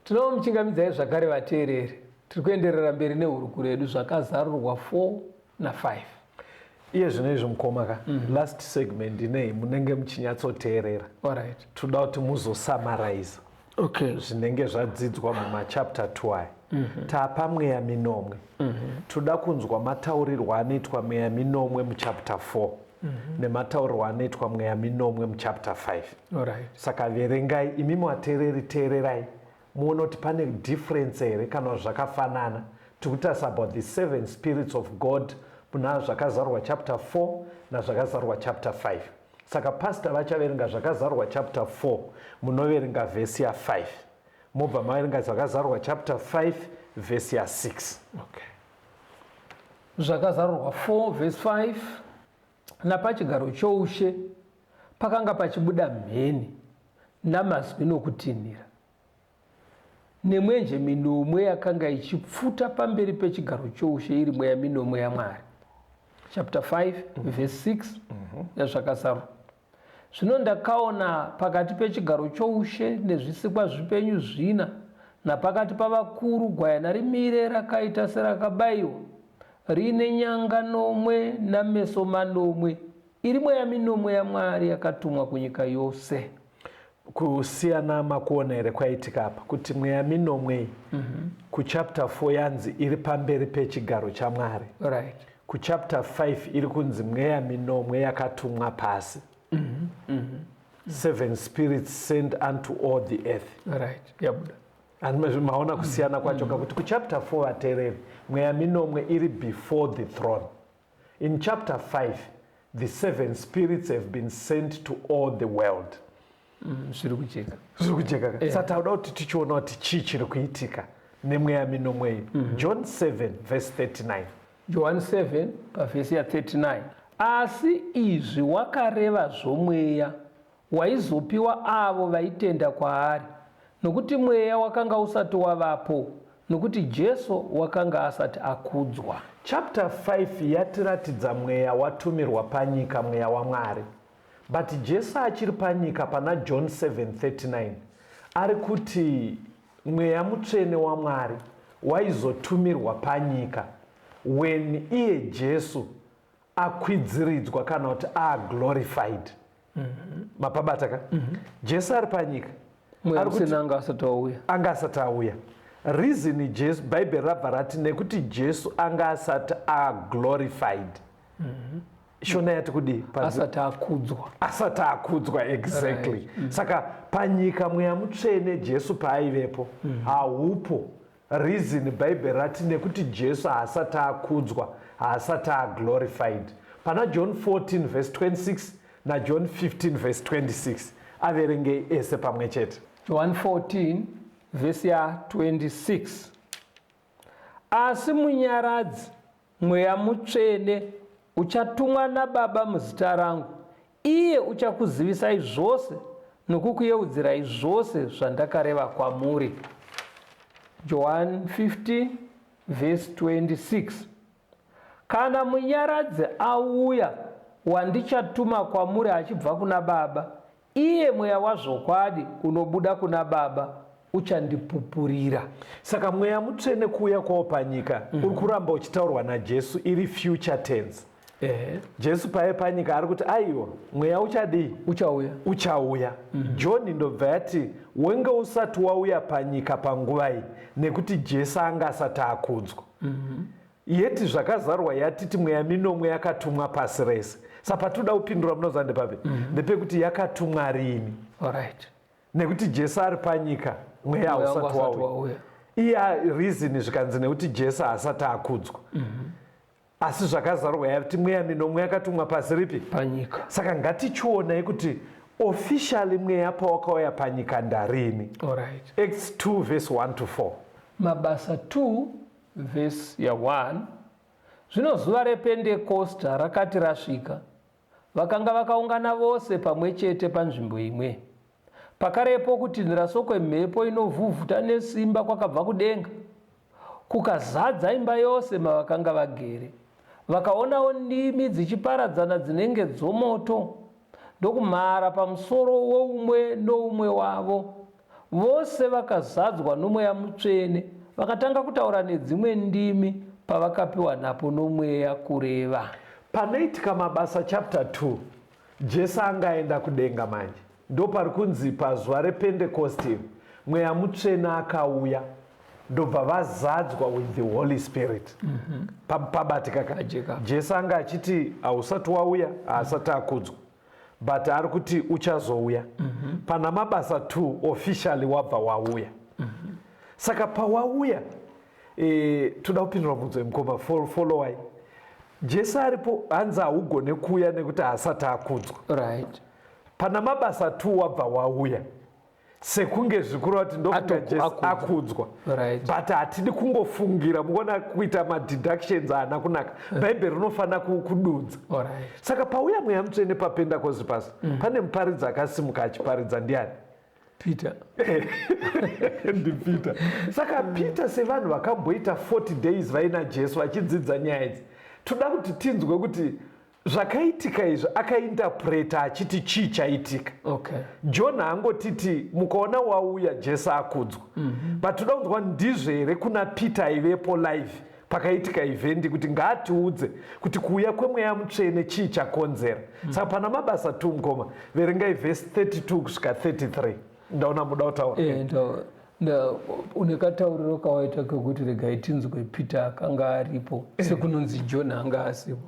Tinomuchingamidzai zvakare vateereri. Tiri kuenderera mberi nehuruku redu zvakazarurwa 4 na 5. Iye zvinezvi mukoma last segment inei munenge muchinyatsoteerera. Alright. Toda kuti muzosummarize Okay. zvinenge zvadzidzwa mumachapter 2 aya. Tapa mweya minomwe. Toda kunzwa mataurirwo anoitwa mweya minomwe muchapter 4 nemataurirwo anoitwa mweya minomwe muchapter 5. Alright. Saka verengai imimi wateereri teererai muone kuti pane difference here kana zvakafanana. Tikutarisa about the 7 spirits of God muna zvakazarurwa chapter 4 nazvakazarurwa chapter 5. Saka pastor vachaverenga zvakazarurwa chapter 4 munoverenga vhesi ya 5. Mobva maverenga zvakazarurwa chapter 5 vhesi ya 6. Okay. Zvakazarurwa 4 verse 5. Napachigaro choushe pakanga pachibuda mheni namazwi nokutinhira nemwenje minomwe yakanga ichipfuta pamberi pechigaro choushe iri mweya minomwe yaMwari. Chapter 5 verse 6 yazvakazarurwa. Zvino ndakaona pakati pechigaro choushe nezvisikwa zvipenyu 4 napakati pavakuru gwayana rimire rakaita serakabayiwa riine nyanga 9 nameso 9 iri mweya minomwe yaMwari yakatumwa kunyika yose. Kusiyana makuona here kwaitika apa kuti mweya minomwe kuchapter 4 yanzi iri pamberi pechigaro chaMwari. Right. Kuchapter 5 iri kunzi mweya minomwe yakatumwa pasi. 7 spirits sent unto all the earth. Right. Yabuda. Maona kusiyana kwacho kakuti kuchapter 4 vateereri mweya minomwe iri before the throne. In chapter 5 the 7 spirits have been sent to all the world. Zviri kujeka. Zviri kujeka. Saka tauda kuti tichiona kuti chii chiri kuitika nemweya minomwe iyi. John 7 verse 39. John 7 pavhesi ya 39. Asi izvi wakareva zvomweya waizopiwa avo vaitenda kwaari, nokuti mweya wakanga usati wavapo, nokuti Jesu wakanga asati akudzwa. Chapter 5 yatiratidza mweya watumirwa panyika, mweya waMwari. But Jesu achiri panyika pana John 7:39 ari kuti mweya mutsvene waMwari waizotumirwa panyika when iye Jesu akwidziridzwa kana kuti glorified. Mapabata ka? Jesu ari panyika. Mweya mutsvene anga asati auya. Reason Jesu Bible rabva rati nekuti Jesu anga asati glorified. Shona yati kudi asati akudzwa exactly. Saka panyika mweya mutsvene Jesu paaivepo haupo. Reason Bible rati nekuti Jesu asati akudzwa, asati glorified. Pana John 14 verse 26 na John 15 verse 26 averenge ese pamwe chete. John 14 verse ya 26. Asi munyaradzi mweya mutsvene uchatumwa naBaba muzita rangu, iye uchakuzivisai zvose nokukuyeudzirai zvose zvandakareva kwamuri. John 15 verse 26. Kana munyaradzi auya wandichatuma kwamuri achibva kuna Baba, iye mweya wazvokwadi unobuda kuna Baba uchandipupurira. Saka mweya mutsvene kuuya kwawo panyika uri kuramba uchitaurwa naJesu iri future tense. Jesu paye panyika ari kuti aiwa mweya uchadii? Uchauya. John ndobva yati wenge usati wauya panyika panguva iyi nekuti Jesu anga asati akudzwa. Yeti zvakazarwa yatiti mweya minomwe yakatumwa pasi rese. Saka patoda kupindura munozva ndepapi? Ndepekuti yakatumwa rini? Alright. Nekuti Jesu ari panyika mweya hausati wauya. Iya reason zvikanzi nekuti Jesu asati akudzwa. Asi zvakazarwa yati mweya minomwe yakatumwa pasi ripi? Panyika. Saka ngatichionai kuti officially mweya pawakauya panyika ndarini? Alright. Acts 2 verse 1 to 4. Mabasa 2 verse ya 1. Zvino zuva rePentekosta rakati rasvika, vakanga vakaungana vose pamwe chete panzvimbo imwe. Pakarepo kutinhira sokwemhepo inovhuvhuta nesimba kwakabva kudenga, kukazadza imba yose mavakanga vagere. Vakaonawo ndimi dzichiparadzana dzinenge dzomoto, ndokumhara pamusoro woumwe noumwe wavo. vose vakazadzwa nomweya mutsvene vakatanga kutaura nedzimwe ndimi pavakapiwa napo nomweya kureva. Panoitika mabasa chapter 2 Jesu angaenda kudenga manje. Ndo pari kunzi pazuva rePentecost mweya mutsvene akauya ndobva vazadzwa with the Holy Spirit. Pabatika Kajeka. Jesu anga achiti hausati wauya haasati akudzwa, but ari kuti uchazouya. Pana mabasa 2 officially wabva wauya. Saka pawauya toda kupindura mubvunzo wemukoma followai. Jesu aripo hanzi haugone kuuya nekuti haasati akudzwa. Right. Pana mabasa 2 wabva wauya sekunge zvikuru kuti ndokunge Jesu akudzwa. Right. But hatidi kungofungira muona kuita madeductions haana kunaka. Bhaibheri rinofanira kududza. Alright. Saka pauya mweya mutsvene paPentecost pasi pane muparidzi akasimuka achiparidza ndiani? Peter. NdiPeter. Saka Peter sevanhu vakamboita 40 days vaina Jesu vachidzidza nyaya idzi, toda kuti tinzwe kuti zvakaitika izvo akainterpreta achiti chii chaitika. Okay. John haangotiti mukaona wauya Jesu akudzwa. But toda kunzwa ndizvo here kuna Peter aivepo live pakaitika evhendi kuti ngaatiudze kuti kuuya kwemweya mutsvene chii chakonzera. Saka pana mabasa 2 mukoma, verengai vhesi 32 kusvika 33. Ndaona muda kutaura. Une katauriro kawaita kekuti regai tinzwe Peter akanga aripo sekunonzi John anga asipo.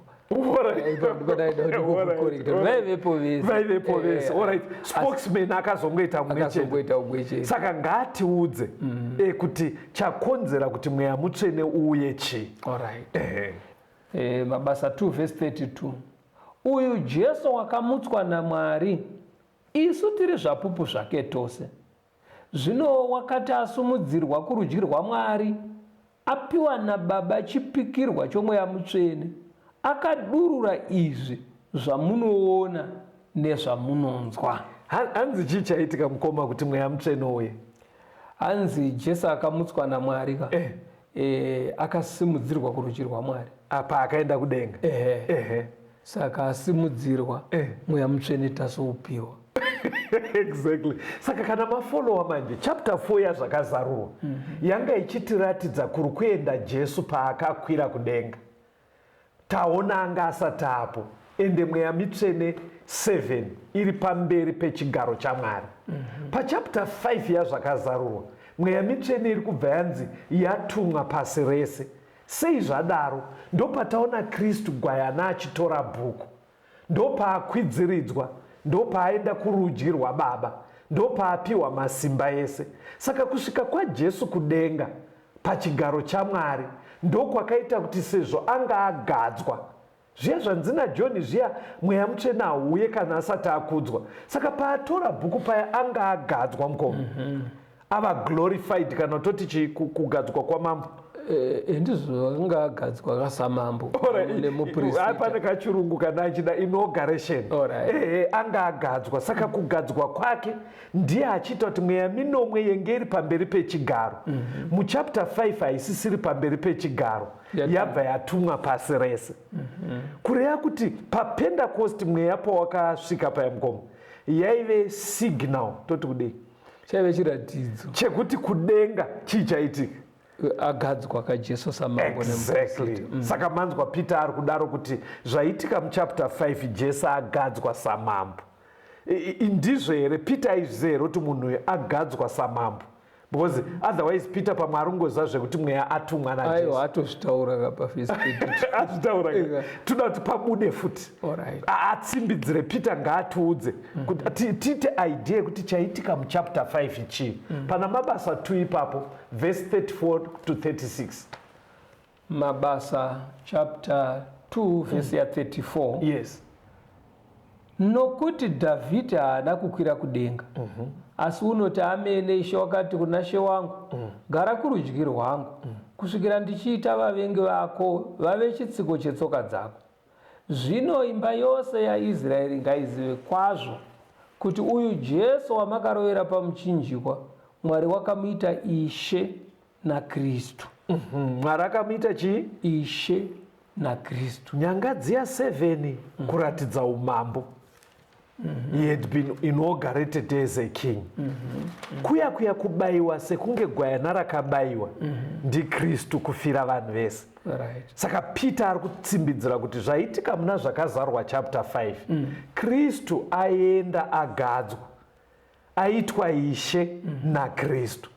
Vaivepo vese. Alright. Spokesman akazongoita mweche. Saka ngaatiudze kuti chakonzera kuti mweya mutsvene uuye chii. Alright. Mabasa 2 verse 32. Uyu Jesu wakamutswa naMwari, isu tiri zvapupu zvake tose. Zvino wakati asumudzirwa kurudyi rwaMwari, apiwa naBaba chipikirwa chomweya mutsvene, akadurura izvi zvamunoona nezvamunonzwa. Hanzi chii chaitika mukoma kuti mweya mutsvene uye? Hanzi Jesu akamutswa naMwari akasimudzirwa kurudyi rwaMwari. Apa akaenda kudenga. Saka asimudzirwa mweya mutsvene tasoupiwa. Exactly. Saka kana mafollowa manje chapter 4 yazvakazarurwa yanga ichitiratidza kuri kuenda Jesu paakakwira kudenga. Taona anga asati apo ende mweya mutsvene 7 iri pamberi pechigaro chaMwari. Pachapter 5 yazvakazarurwa mweya mutsvene iri kubva yanzi yatumwa pasi rese. Sei zvadaro? Ndopataona Kristu gwayana achitora bhuku, ndopaakwidziridzwa, ndopaaenda kurudyi rwaBaba, ndopaapiwa masimba ese. Saka kusvika kwaJesu kudenga pachigaro chaMwari ndokwakaita kuti sezvo anga agadzwa, zviya zvanzi naJohn zviya mweya mutsvene hauye kana asati akudzwa. Saka paatora bhuku paya anga agadzwa mukoma. Ava glorified kana toti kugadzwa kwamambo. Ndizvo anga agadzwa kasamambo nemupristi. Pane kachirungu kana achida inauguration. Anga agadzwa. Saka kugadzwa kwake ndiye achiita kuti mweya minomwe yenge iri pamberi pechigaro. Muchapter 5 haisisiri pamberi pechigaro, yabva yatumwa pasi rese. Kureva kuti paPentecost mweya pawakasvika paya mukoma yaive signal, toti kudei, chaive chiratidzo chekuti kudenga chii chaitika. Agadzwa kaJesu samambo. Exactly. Saka manzwa Peter ari kudaro kuti zvaitika muchapter 5 Jesu agadzwa samambo. Ndizvo here Peter aizviziva here kuti munhu uyu agadzwa samambo? Because otherwise Peter pamwe arongoziva zvekuti mweya atumwa naJesu. Aiwa atozvitaura pafirst Peter. Azvitaura. Toda kuti pabude futi. Atsimbidzire Peter ngaatiudze kuti tiite idea kuti chaitika muchapter 5 chii. Pana mabasa 2 ipapo verse 34 to 36. Mabasa chapter 2 verse 34. Yes. Nokuti Dhavhidhi haana kukwira kudenga, asi unoti amene Ishe wakati kuna She wangu, gara kurudyi rwangu, kusvikira ndichiita vavengi vako vave chitsiko chetsoka dzako. Zvino imba yose yaIsraeri ngaizive kwazvo kuti uyu Jesu wamakarovera pamuchinjikwa, Mwari wakamuita Ishe naKristu. Mwari akamuita chii? Ishe naKristu. Nyanga dziya 7 kuratidza umambo. He had been inaugurated as a king. Kuya kubayiwa sekunge gwayana rakabayiwa ndiKristu kufira vanhu vese. Right. Saka Peter ari kutsimbidzira kuti zvaitika muna zvakazarwa chapter 5 Kristu aenda agadzwa aitwa ishe naKristu.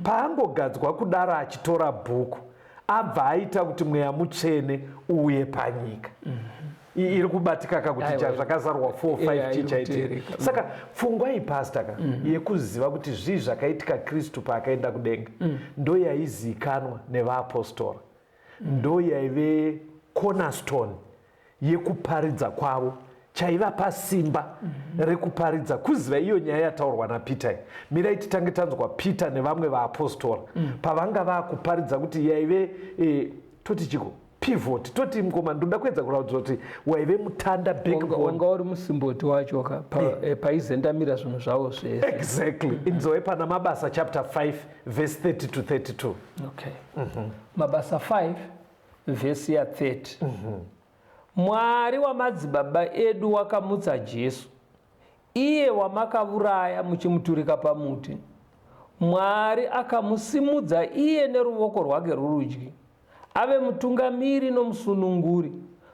Paangogadzwa kudaro achitora bhuku abva aita kuti mweya mutsvene uye panyika. Iri kubatika kakuti zvakazarwa 4-5 chichaitika. Saka pfungwa iyi pastor yekuziva kuti zvii zvakaitika Kristu paakaenda kudenga ndo yaizikanwa nevaapostoli. Ndo yaive cornerstone yekuparidza kwavo chaiva pasimba rekuparidza kuziva iyo nyaya yataurwa naPeter. Mirai titange tanzwa Peter nevamwe vaapostoli pavanga vakuparidza kuti yaive toti chiko pivot toti mukoma ndoda kuedza kutaura kuti waive mutanda backbone wanga uri musimboti wacho paizendamira zvinhu zvavo zvese. Exactly. Inzove pana Mabasa chapter 5 verse 30 to 32. Okay. Mabasa 5 verse ya 30. Mwari wamadzibaba edu wakamutsa Jesu, iye wamakauraya muchimuturika pamuti. Mwari akamusimudza iye neruoko rwake rworudyi ave mutungamiri nomusununguri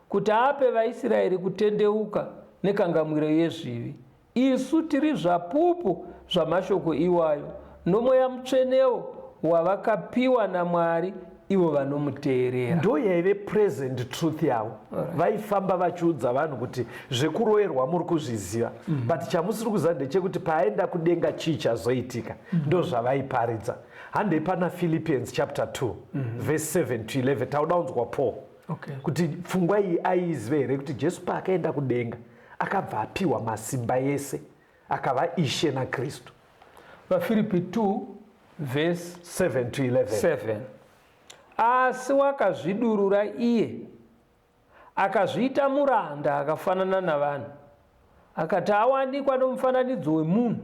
kuti ape vaIsraeri kutendeuka nekangamwiro yezvivi. Isu tiri zvapupu zvamashoko iwayo nomweya mutsvenewo wavakapiwa naMwari ivo vanomuteerera. Ndo yaive present truth yavo. Vaifamba vachiudza vanhu kuti zvekuroverwa muri kuzviziva but chamusiri kuziva ndechekuti paaenda kudenga chii chazoitika ndo zvavaiparidza. Handei pana Philippians chapter 2 verse 7 to 11 taudaunzwa Paul kuti pfungwa iyi aiiziva here kuti Jesu paakaenda kudenga akabva apiwa masimba ese akava ishe naKristu. VaFilipi 2 verse 7 to 11. Asi wakazvidurura iye akazviita muranda akafanana navanhu, akati awanikwa nomufananidzo wemunhu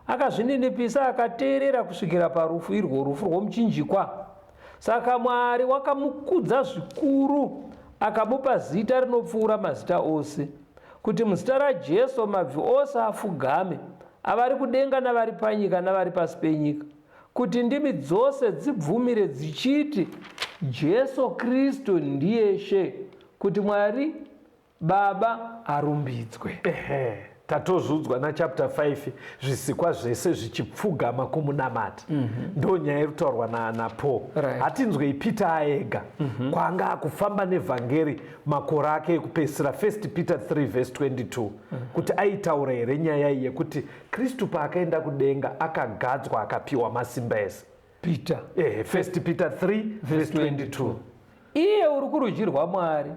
akazvininipisa akateerera kusvikira parufu, irwo rufu rwomuchinjikwa. Saka Mwari wakamukudza zvikuru akamupa zita rinopfuura mazita ose, kuti muzita raJesu mabvi ose afugame, avari kudenga navari panyika navari pasi penyika, kuti ndimi dzose dzibvumire dzichiti Jesu Kristu ndiye She, kuti Mwari Baba arumbidzwe. Tatozvudzwa na chapter 5 zvisikwa zvese zvichipfugama kumunamata. Ndo nyaya iri kutaurwa na Paul. Hatinzwei Peter aega kwanga akufamba nevhangeri makore ake ekupedzisira 1 Peter 3 verse 22 kuti aitaura here nyaya iyi yekuti Kristu paakaenda kudenga akagadzwa akapiwa masimba ese. Peter 1 Peter 3 verse 22. Iye uri kurudyi rwaMwari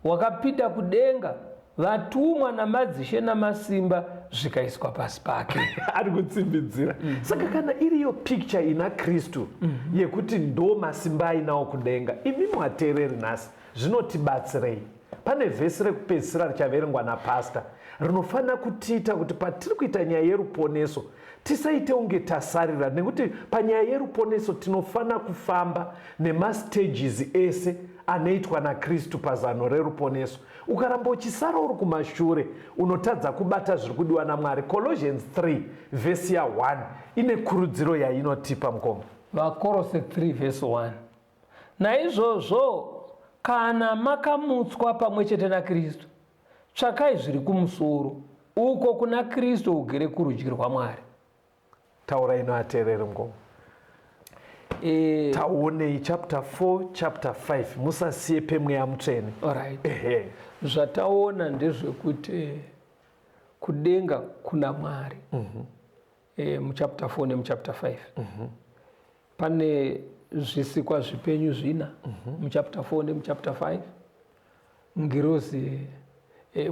wakapinda kudenga, vatumwa namadzishe namasimba zvikaiswa pasi pake. Ari kutsimbidzira. Saka kana iriyo picture ina Kristu yekuti ndo masimba ainawo kudenga, imi mwateereri nhasi zvinotibatsirei? Pane vhesi rekupedzisira richaverengwa napasta rinofanira kutiita kuti patiri kuita nyaya yeruponeso tisaite unge tasarira, nekuti panyaya yeruponeso tinofanira kufamba nemastages ese anoitwa naKristu pazano reruponeso. Ukaramba uchisara uri kumashure unotadza kubata zviri kudiwa naMwari. Colossians 3 verse ya 1 ine kurudziro yainotipa mukoma. VaKorose 3 verse 1. Naizvozvo kana makamutswa pamwe chete naKristu, tsvakai zviri kumusoro, uko kuna Kristu ugere kurudyi rwaMwari. Taura inoateereri mukoma. Taonei chapter 4 chapter 5 musasiye pemweya mutsvene. Zvataona ndezvekuti kudenga kuna Mwari muchapter 4 nemuchapter 5 pane zvisikwa zvipenyu zvina muchapter 4 nemuchapter 5, ngirozi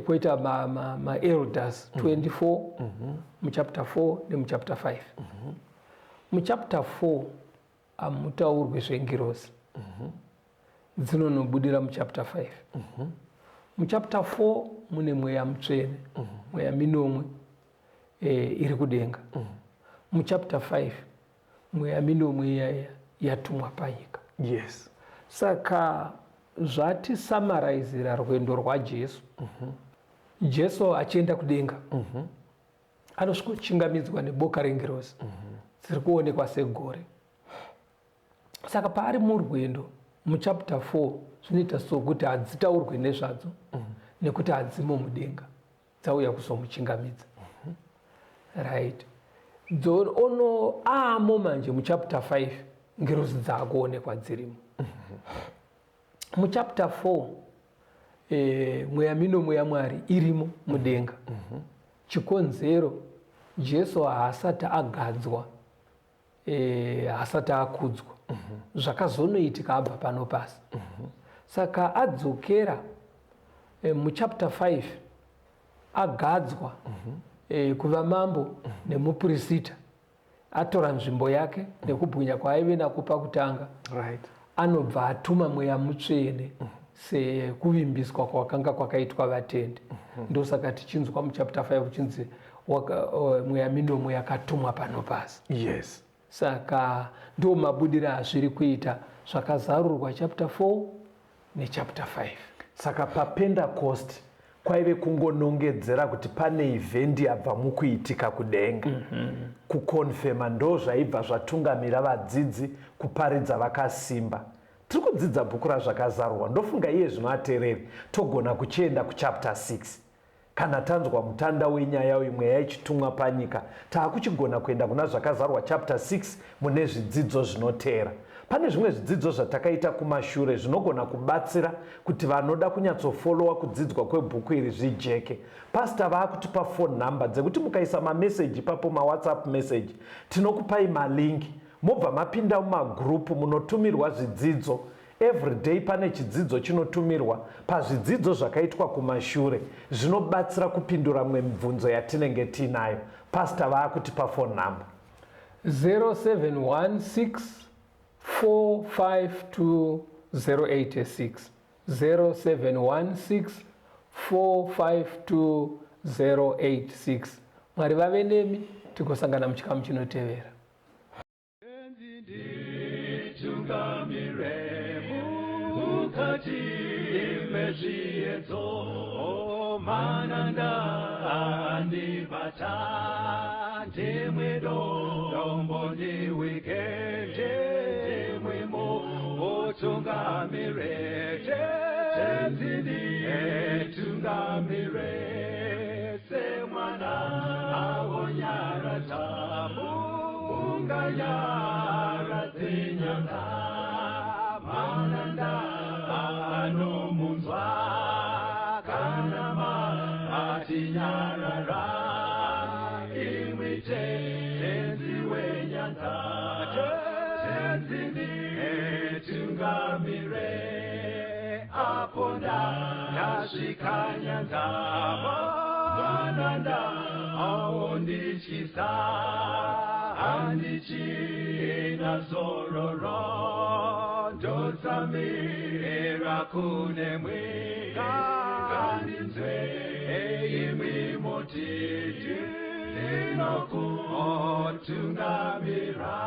kwoita ma-elders 24 muchapter 4 nemuchapter 5. Muchapter 4 hamutaurwi zvengirozi, dzinonobudira muchapter 5. Muchapter 4 mune mweya mutsvene, mweya minomwe iri kudenga. Muchapter 5 mweya minomwe yatumwa panyika. Yes. Saka zvati samarizira rwendo rwaJesu Jesu achienda kudenga anosvikochingamidzwa neboka rengirozi dziri kuonekwa segore. Saka paari murwendo muchapter 4 zvinoita sokuti hadzitaurwe nezvadzo nekuti hadzimo mudenga, dzauya kuzomuchingamidza. Right. Ono aamo manje muchapter 5 ngirozi dzaakuonekwa dzirimo. Muchapter 4 mweya minomwe yaMwari irimo mudenga. Chikonzero Jesu haasati agadzwa, haasati akudzwa. Zvakazonoitika abva pano pasi. Saka adzokera muchapter 5 agadzwa kuva mambo nemuprista, atora nzvimbo yake nekubwinya kwaaive nako pakutanga. Right. Anobva atuma mweya mutsvene sekuvimbiswa kwakanga kwakaitwa vatendi. Ndosaka tichinzwa muchapter 5 uchinzi mweya minomwe yakatumwa pano pasi. Yes. Saka ndo mabudiro azviri kuita zvakazarurwa chapter 4 nechapter 5. Saka paPentecost kwaive kungonongedzera kuti pane evhendi yabva mukuitika kudenga. Kukonfema ndo zvaibva zvatungamira vadzidzi kuparidza vakasimba. Tiri kudzidza bhuku razvakazarurwa, ndofunga iye zvinoateereri togona kuchienda kuchapter 6. Kana tanzwa mutanda wenyaya imwe yaichitumwa panyika, taakuchigona kuenda kuna zvakazarurwa chapter 6 mune zvidzidzo zvinoteera. Pane zvimwe zvidzidzo zvatakaita kumashure zvinogona kubatsira kuti vanoda kunyatsofolowa kudzidzwa kwebhuku iri zvijeke. Pastor vaakutipa phone number dzekuti mukaisa mameseji papo, mawhatsapp message, tinokupai malingi mobva mapinda mumagrupu munotumirwa zvidzidzo. Everyday pane chidzidzo chinotumirwa pazvidzidzo zvakaitwa kumashure zvinobatsira kupindura mwe mibvunzo yatinenge tinayo. Pastor vaakutipa phone number 0716 452 086 0716 452 086. Mwari vave nemi, tikosangana muchikamu chinotevera. Mukati mezviedzo mananda andibata ndemwedo domboni wikende ndemwemo otungamire tenzini etungamire semwana awonyara tamu unganyara zinyanga mananda anomunzwa kanama atinyarara imwite tenzi wenyanza tenzini etungamire aponda yasvika nyanza mananda aondichisa andichina zororo ndotsamira kune mwika ngandinzwe imwi motiti ndinokutungamira.